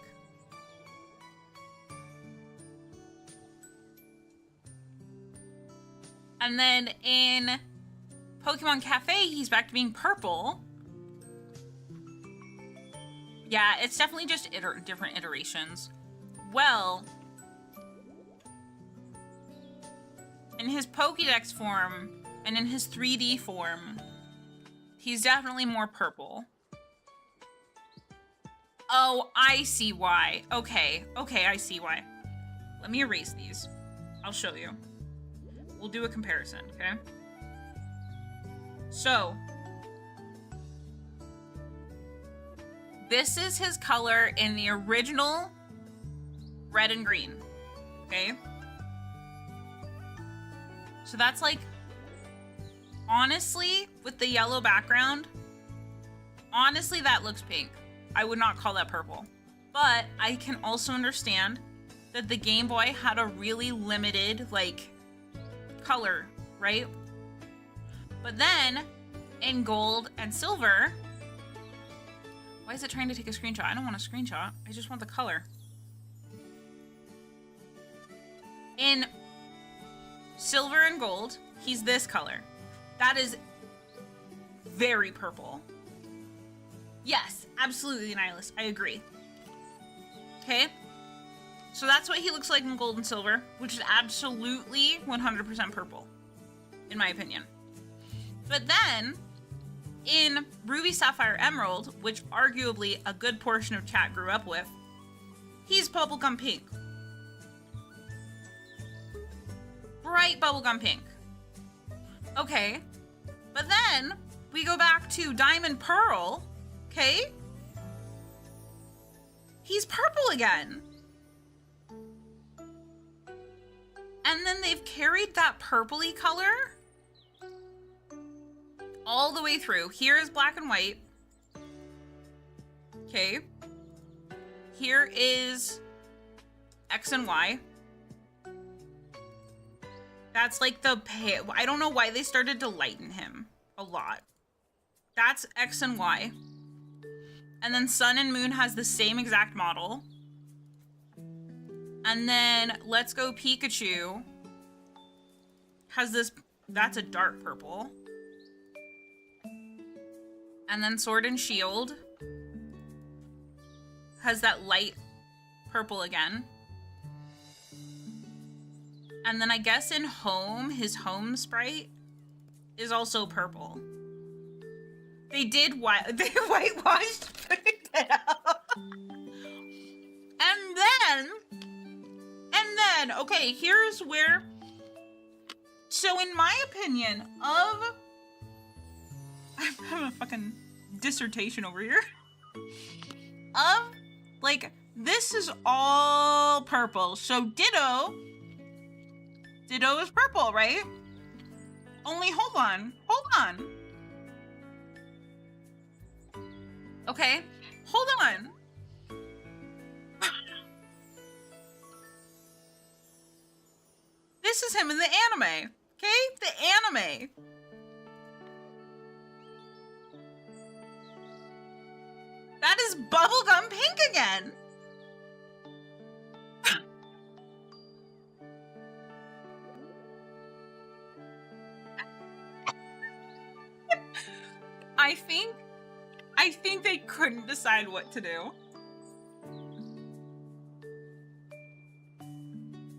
And then in Pokemon Cafe, he's back to being purple. Yeah, it's definitely just different iterations. Well, in his Pokédex form and in his 3D form, he's definitely more purple. Oh, I see why. Okay, I see why. let me erase these. I'll show you. We'll do a comparison, okay? So, this is his color in the original red and green, okay? So that's like, honestly, with the yellow background, honestly, that looks pink. I would not call that purple. But I can also understand that the Game Boy had a really limited, like, color, right? But then, in gold and silver, why is it trying to take a screenshot? I don't want a screenshot. I just want the color. In silver and gold, he's this color. That is very purple. Yes, absolutely nihilist. I agree. Okay? So that's what he looks like in gold and silver, which is absolutely 100% purple, in my opinion. But then, in Ruby, Sapphire, Emerald, which arguably a good portion of chat grew up with, he's bubblegum pink. Bright bubblegum pink. Okay, but then we go back to Diamond Pearl, okay? He's purple again. And then they've carried that purpley color all the way through. Here is black and white. Okay. Here is X and Y. That's like the pale. I don't know why they started to lighten him a lot. That's X and Y. And then Sun and Moon has the same exact model. And then Let's Go Pikachu has this, that's a dark purple. And then Sword and Shield has that light purple again. And then I guess in Home, his home sprite is also purple. They whitewashed it out. And then, okay, here's where, so in my opinion of, I'm having a fucking dissertation over here. Of, like, this is all purple. So Ditto is purple, right? Only, hold on. Okay, hold on. This is him in the anime, okay? The anime. That is bubblegum pink again. I think they couldn't decide what to do.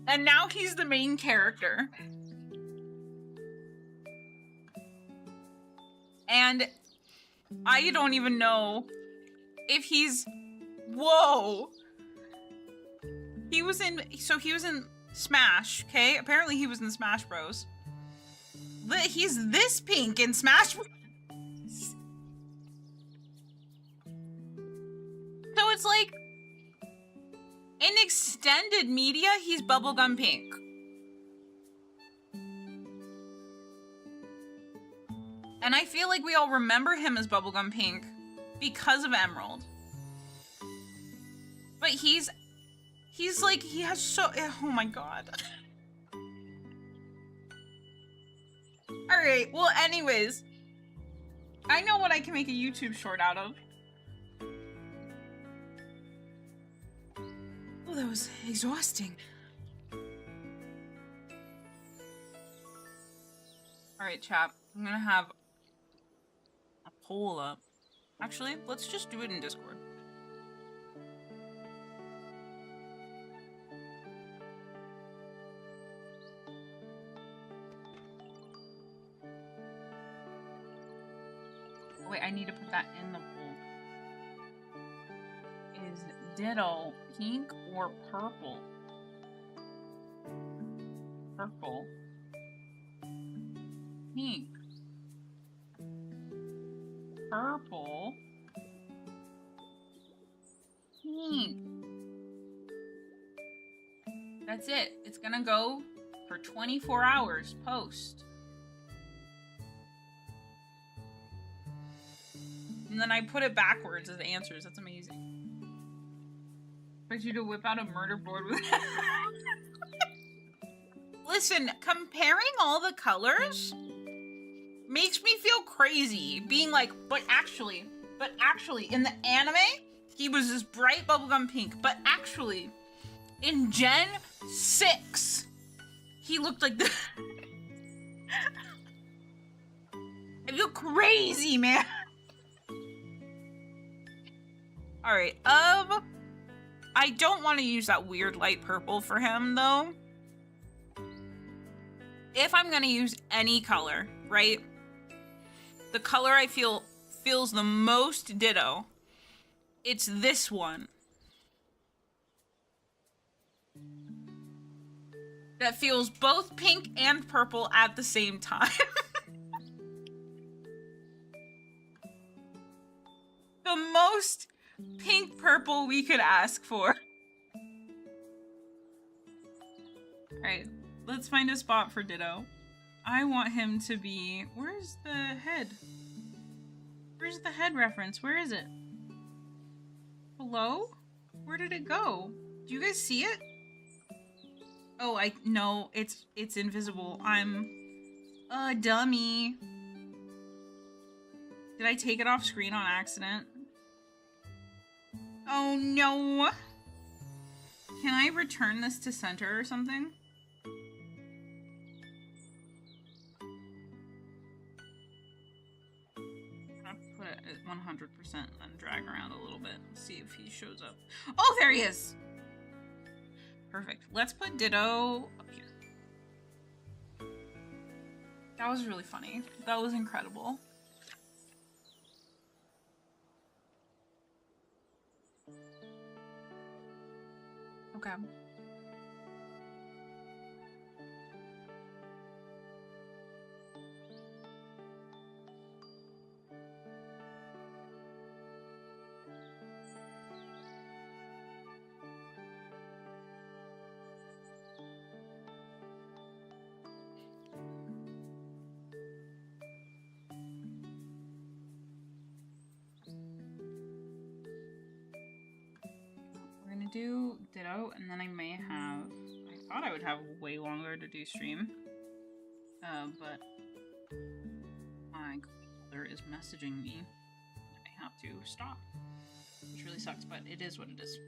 And now he's the main character. And I don't even know if he's, whoa. He was in Smash, okay? Apparently he was in Smash Bros. He's this pink in Smash Bros. So it's like, in extended media, he's bubblegum pink. And I feel like we all remember him as bubblegum pink because of Emerald. But he's like, he has so, oh my god. Alright, well anyways. I know what I can make a YouTube short out of. Oh, that was exhausting. Alright, chat. I'm gonna have a poll up. Actually, let's just do it in Discord. Oh, wait, I need to put that in the poll. Is Ditto pink or purple? Purple. Pink. Purple. Pink. That's it. It's gonna go for 24 hours post. And then I put it backwards as answers. That's amazing. Expect you to whip out a murder board with Listen, comparing all the colors makes me feel crazy. Being like, but actually, in the anime, he was this bright bubblegum pink. But actually, in Gen 6, he looked like this. I feel crazy, man. Alright, I don't want to use that weird light purple for him, though. If I'm gonna use any color, right? The color I feel feels the most Ditto. It's this one. That feels both pink and purple at the same time. The most pink purple we could ask for. Alright, let's find a spot for Ditto. I want him to be... Where's the head? Where's the head reference? Where is it? Hello? Where did it go? Do you guys see it? Oh, no, it's invisible. I'm a dummy. Did I take it off screen on accident? Oh no. Can I return this to center or something? I'll put it at 100% and drag around a little bit. See if he shows up. Oh, there he is! Perfect. Let's put Ditto up here. That was really funny. That was incredible. Okay. Do Ditto, and then I may have... I thought I would have way longer to do stream. But... my computer is messaging me. I have to stop. Which really sucks, but it is what it is.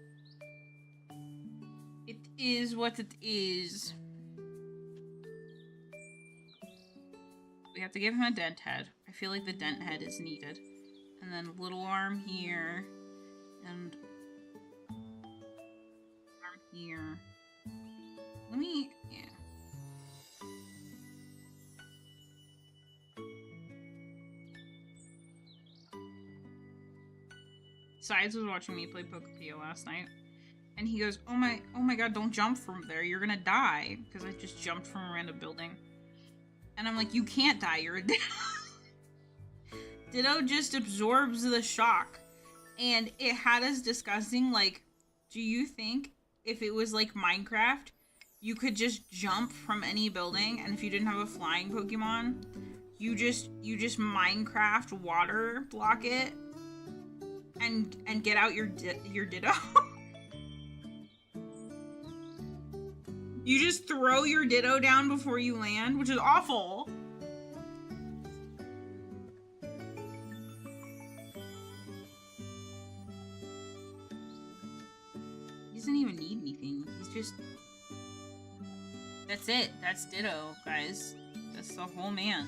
It is what it is. We have to give him a dent head. I feel like the dent head is needed. And then little arm here. And... here. Let me, yeah. Sides was watching me play Pokémon last night, and he goes, oh my god, don't jump from there, you're gonna die, because I just jumped from a random building. And I'm like, you can't die, you're a Ditto. Ditto just absorbs the shock. And it had us discussing, like, do you think if it was like Minecraft, you could just jump from any building, and if you didn't have a flying Pokemon, you just Minecraft water block it and get out your Ditto? You just throw your Ditto down before you land, which is awful. Doesn't even need anything. He's just... That's it. That's Ditto, guys. That's the whole man.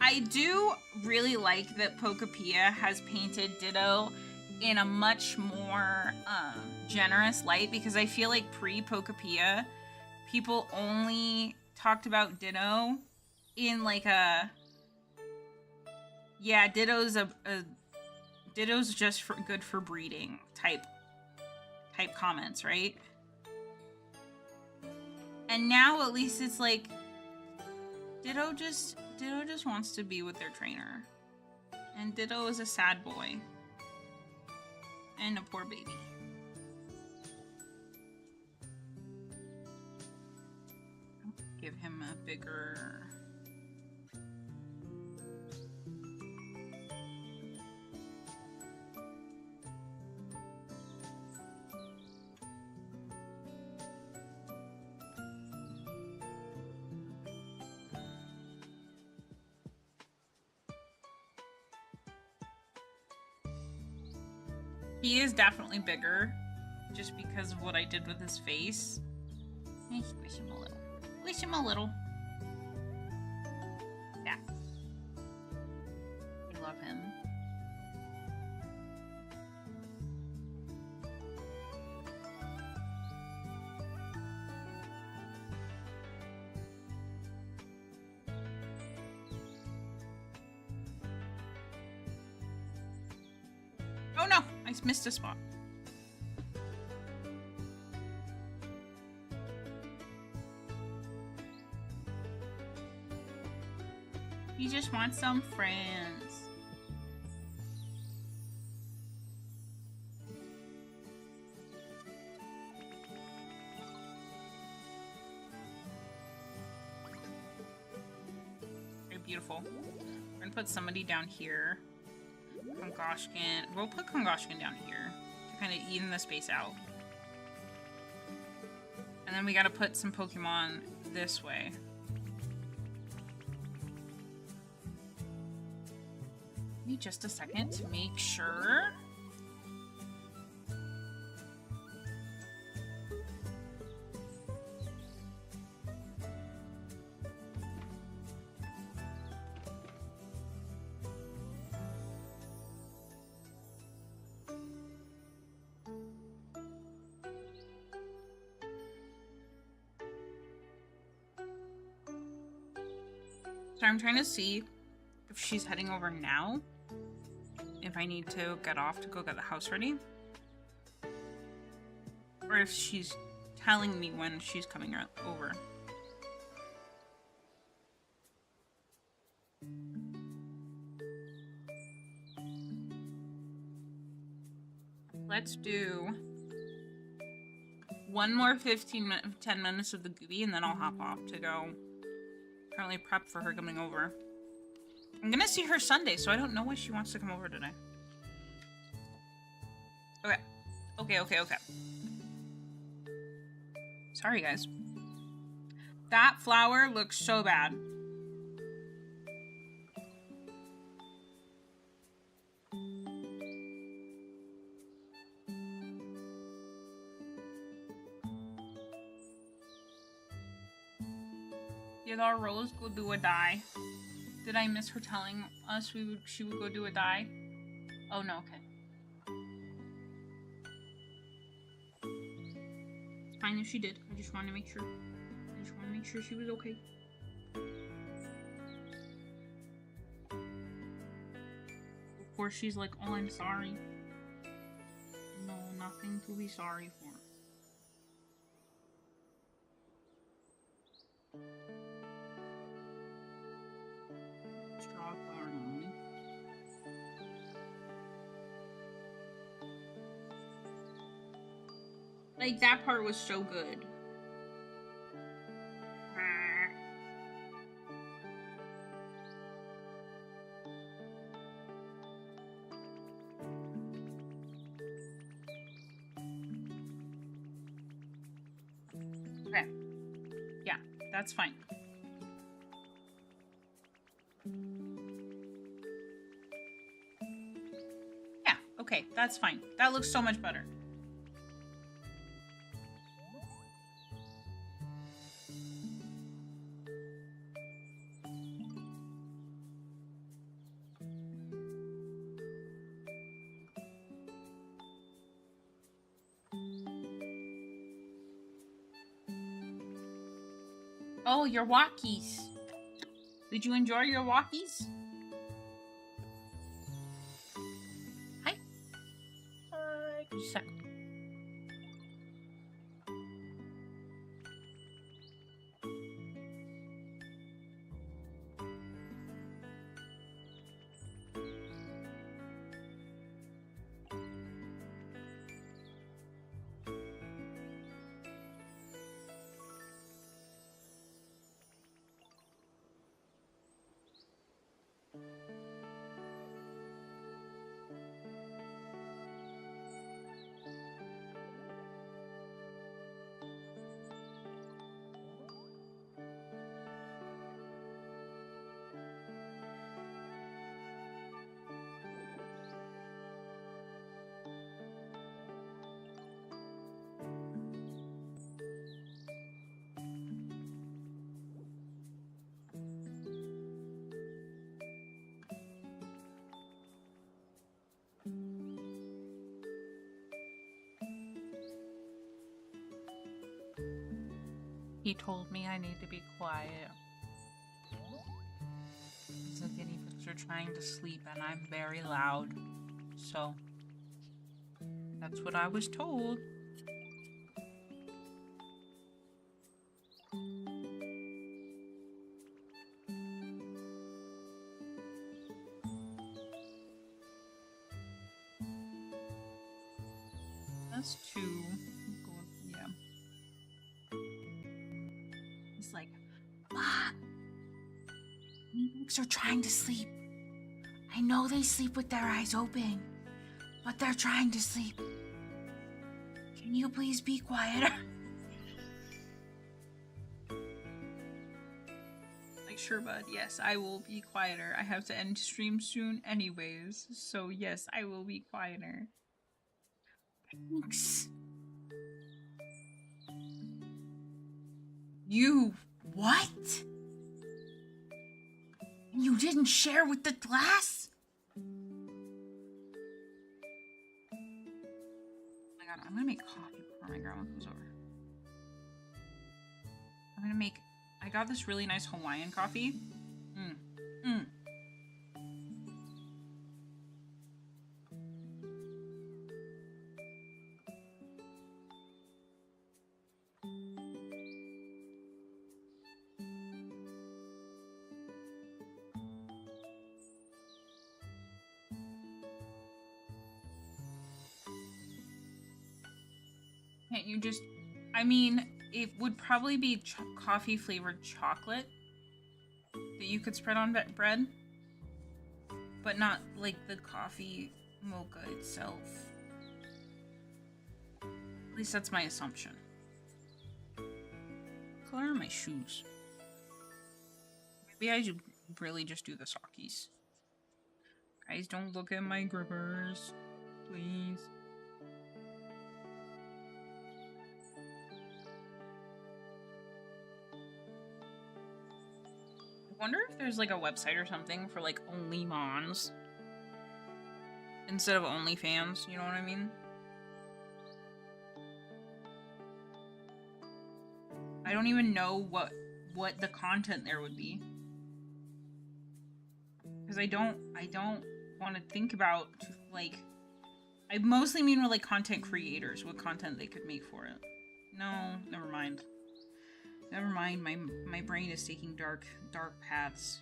I do really like that Pokepia has painted Ditto in a much more generous light, because I feel like pre-Pokepia, people only talked about Ditto in like a... Yeah, Ditto's Ditto's just good for breeding type comments, right? And now at least it's like Ditto just wants to be with their trainer. And Ditto is a sad boy. And a poor baby. Give him a bigger... He is definitely bigger, just because of what I did with his face. I squish him a little. Squish him a little. Yeah. I love him. Oh no! I missed a spot. He just wants some friends. Very beautiful. We're gonna put somebody down here. Kongoshkin. We'll put Kongoshkin down here to kind of even the space out. And then we gotta put some Pokemon this way. Give me just a second to make sure. So I'm trying to see if she's heading over now. If I need to get off to go get the house ready. Or if she's telling me when she's coming over. Let's do one more 10 minutes of the Goobie and then I'll hop off to go currently prep for her coming over. I'm gonna see her Sunday, so I don't know why she wants to come over today. Okay. Sorry, guys. That flower looks so bad. Did our Rose go do a die? Did I miss her telling us she would go do a die? Oh no, okay. It's fine if she did. I just wanted to make sure. I just want to make sure she was okay. Of course she's like, oh, I'm sorry. No, nothing to be sorry for. Like, that part was so good. Okay. Yeah, that's fine. Yeah, okay, that's fine. That looks so much better. Oh, your walkies. Did you enjoy your walkies? Hi. Just a sec. He told me I need to be quiet. The guinea pigs are trying to sleep and I'm very loud. So, that's what I was told. That's 2. Yeah. He's like, "Ah, pigs are trying to sleep. I know they sleep with their eyes open, but they're trying to sleep. Can you please be quieter?" Like, sure, bud. Yes, I will be quieter. I have to end stream soon anyways, so yes, I will be quieter. Thanks. You what? You didn't share with the class? Oh my god, I'm gonna make coffee before my grandma comes over. I got this really nice Hawaiian coffee. Can't you just, I mean, it would probably be coffee flavored chocolate that you could spread on bread, but not like the coffee mocha itself. At least that's my assumption. What color are my shoes? Maybe I should really just do the sockies. Guys, don't look at my grippers, please. I wonder if there's like a website or something for like only Mons instead of OnlyFans, you know what I mean? I don't even know what the content there would be. Because I don't want to think about, like, I mostly mean with like content creators, what content they could make for it. No, never mind. Never mind, my brain is taking dark paths.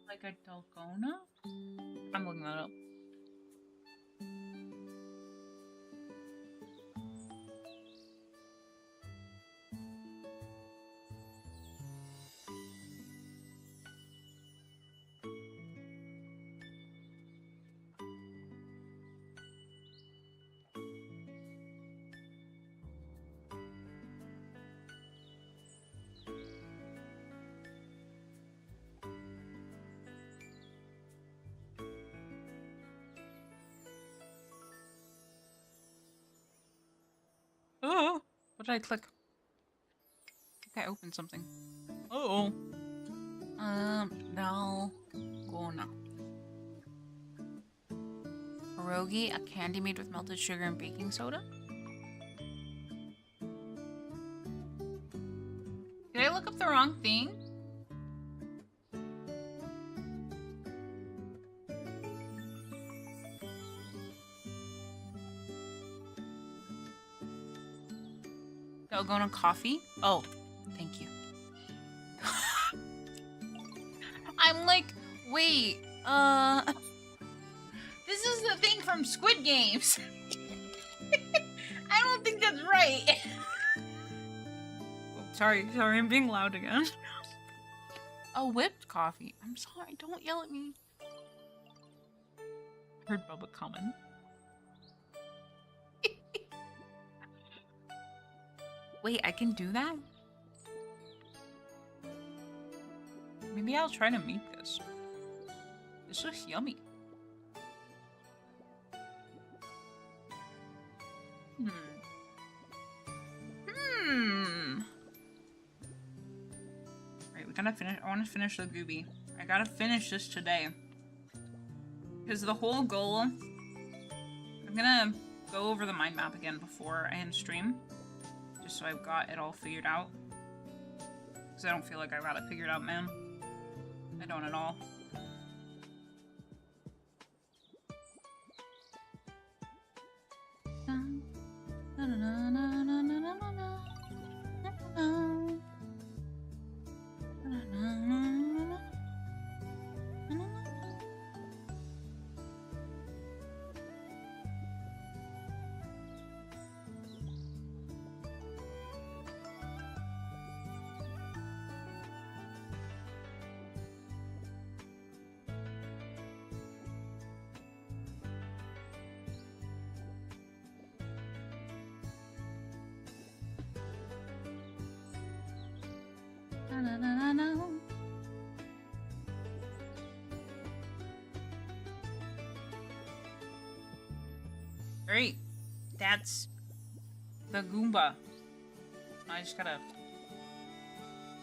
Like a Dalgona? I'm looking that up. Oh, what did I click? I think I opened something. Uh-oh. No. Go now. Pierogi, a candy made with melted sugar and baking soda? Did I look up the wrong thing? Dalgona coffee? Oh, thank you. I'm like, wait, this is the thing from Squid Games. I don't think that's right. Oh, sorry, I'm being loud again. Oh, whipped coffee. I'm sorry, don't yell at me. Heard Bubba coming. Wait, I can do that? Maybe I'll try to make this. This looks yummy. Alright, we I want to finish the Goobie. I gotta finish this today. Because the whole goal... I'm gonna go over the mind map again before I end stream. Just so I've got it all figured out. Because I don't feel like I got it figured out, man. I don't at all. Great. That's the Goomba. I just gotta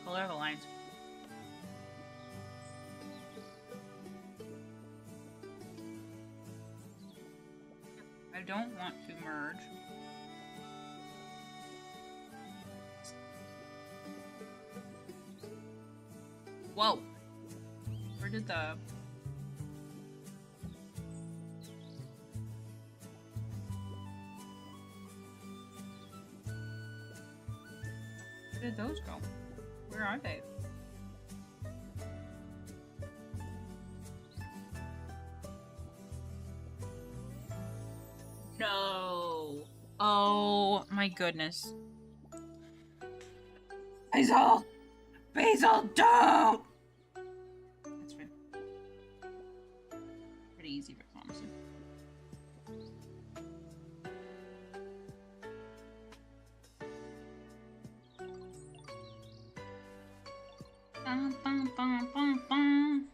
color the lines. I don't want to merge. Whoa. Where did the... Where did those go? Where are they? No. Oh my goodness. Basil! Basil, don't! That's fine. Pretty easy, but honestly. Bum, bum, bum, bum, bum.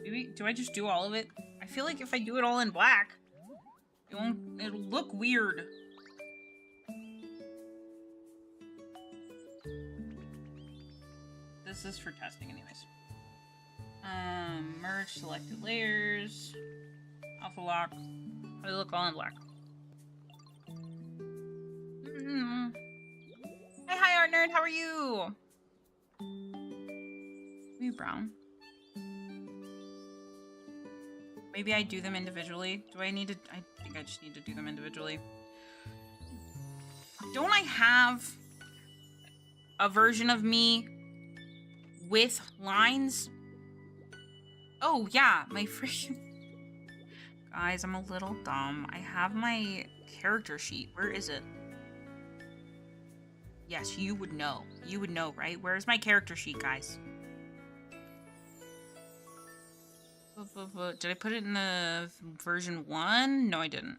Maybe, do I just do all of it? I feel like if I do it all in black, it'll look weird. This is for testing anyways. Merge selected layers. Alpha lock. How do they look all in black? Hey, hi Art Nerd, how are you? Maybe brown. Maybe I do them individually. Do I need to? I think I just need to do them individually. Don't I have a version of me with lines? Oh, yeah, my freaking... Guys, I'm a little dumb. I have my character sheet. Where is it? Yes, you would know. You would know, right? Where's my character sheet, guys? Did I put it in the version 1? No, I didn't.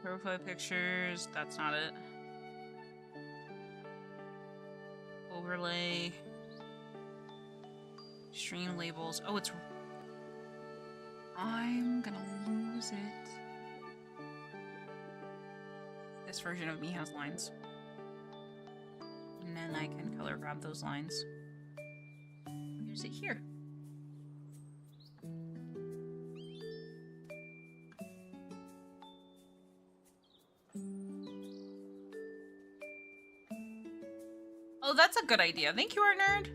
Profile pictures. That's not it. Overlay. Stream labels. Oh, it's... I'm gonna lose it. This version of me has lines. And then I can color grab those lines. Here's it here. Oh, that's a good idea. Thank you, Art Nerd.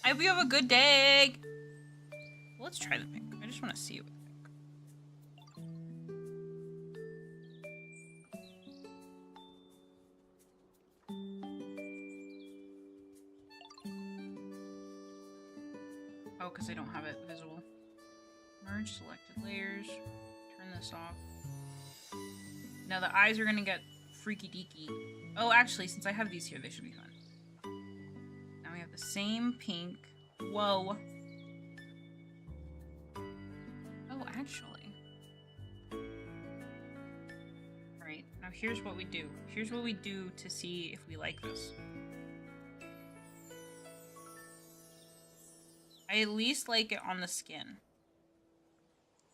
I hope you have a good day. Let's try the pink. I just want to see what oh, because I don't have it visible. Merge selected layers. Turn this off. Now the eyes are gonna get freaky deaky. Oh, actually, since I have these here, they should be fun. Now we have the same pink. Whoa. Oh, actually. Alright, now here's what we do. Here's what we do to see if we like this. I at least like it on the skin.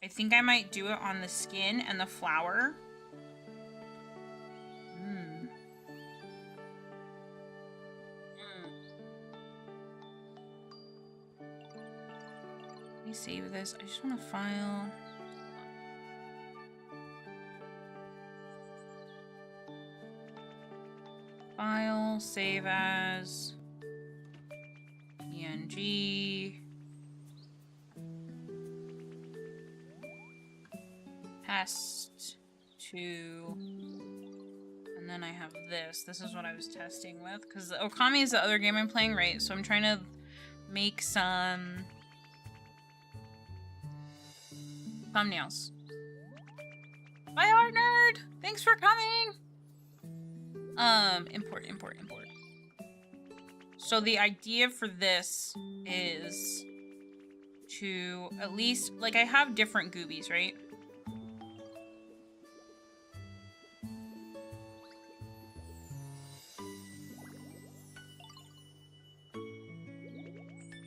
I think I might do it on the skin and the flower. Let me save this. I just want to file. File, save as, PNG, test to, and then I have this. This is what I was testing with, because Okami is the other game I'm playing, right? So I'm trying to make some thumbnails. Bye, Art Nerd! Thanks for coming! Import. So the idea for this is to at least, like, I have different goobies, right?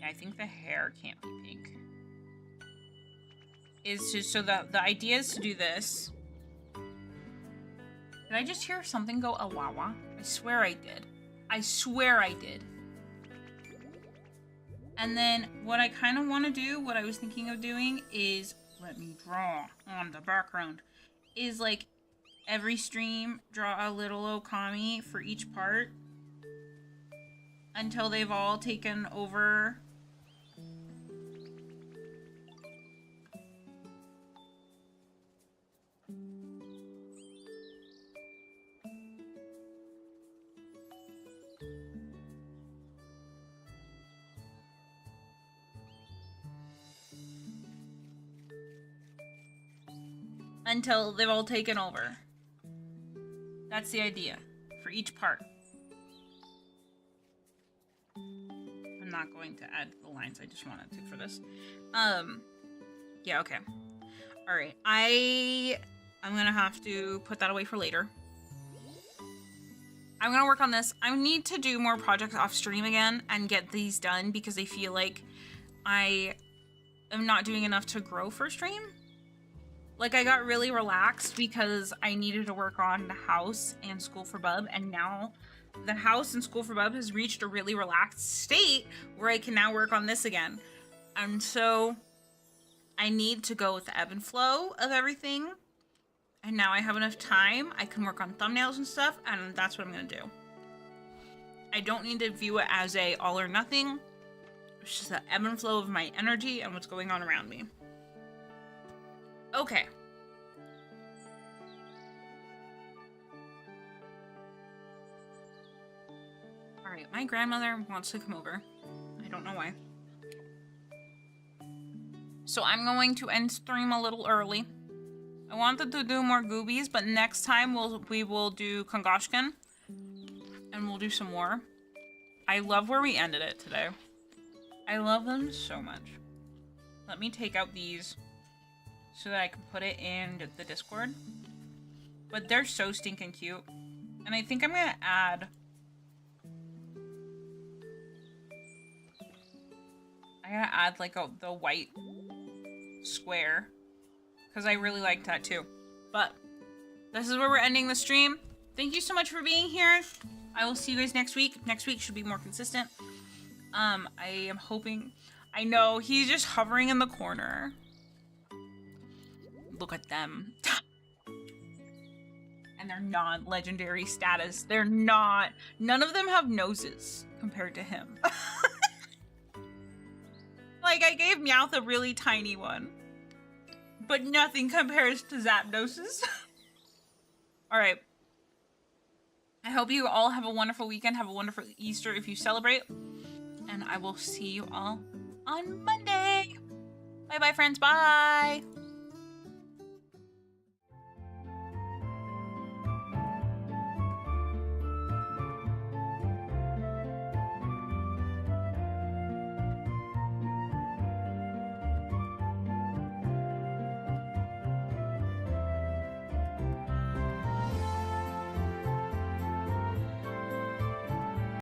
Yeah, I think the hair can't be pink. Is to, so the idea is to do this. Did I just hear something go a wawa? I swear I did. I swear I did. And then what I kind of want to do, what I was thinking of doing is, let me draw on the background, is like every stream draw a little Okami for each part until they've all taken over. Until they've all taken over. That's the idea for each part. I'm not going to add the lines, I just wanted to for this. Yeah, okay. Alright, I'm gonna have to put that away for later. I'm gonna work on this. I need to do more projects off stream again and get these done because I feel like I am not doing enough to grow for stream. Like, I got really relaxed because I needed to work on the house and School for Bub, and now the house and School for Bub has reached a really relaxed state where I can now work on this again. And so I need to go with the ebb and flow of everything. And now I have enough time. I can work on thumbnails and stuff, and that's what I'm gonna do. I don't need to view it as a all or nothing. It's just the ebb and flow of my energy and what's going on around me. Okay. Alright, my grandmother wants to come over. I don't know why. So I'm going to end stream a little early. I wanted to do more goobies, but next time we will do Kongoshkin. And we'll do some more. I love where we ended it today. I love them so much. Let me take out these so that I can put it in the Discord. But they're so stinking cute. And I think I'm gonna add... like the white square. Because I really like that too. But this is where we're ending the stream. Thank you so much for being here. I will see you guys next week. Next week should be more consistent. I am hoping... I know, he's just hovering in the corner. Look at them. And they're non-legendary status. They're not. None of them have noses compared to him. Like, I gave Meowth a really tiny one. But nothing compares to Zapdos's. Alright. I hope you all have a wonderful weekend. Have a wonderful Easter if you celebrate. And I will see you all on Monday. Bye-bye, friends. Bye.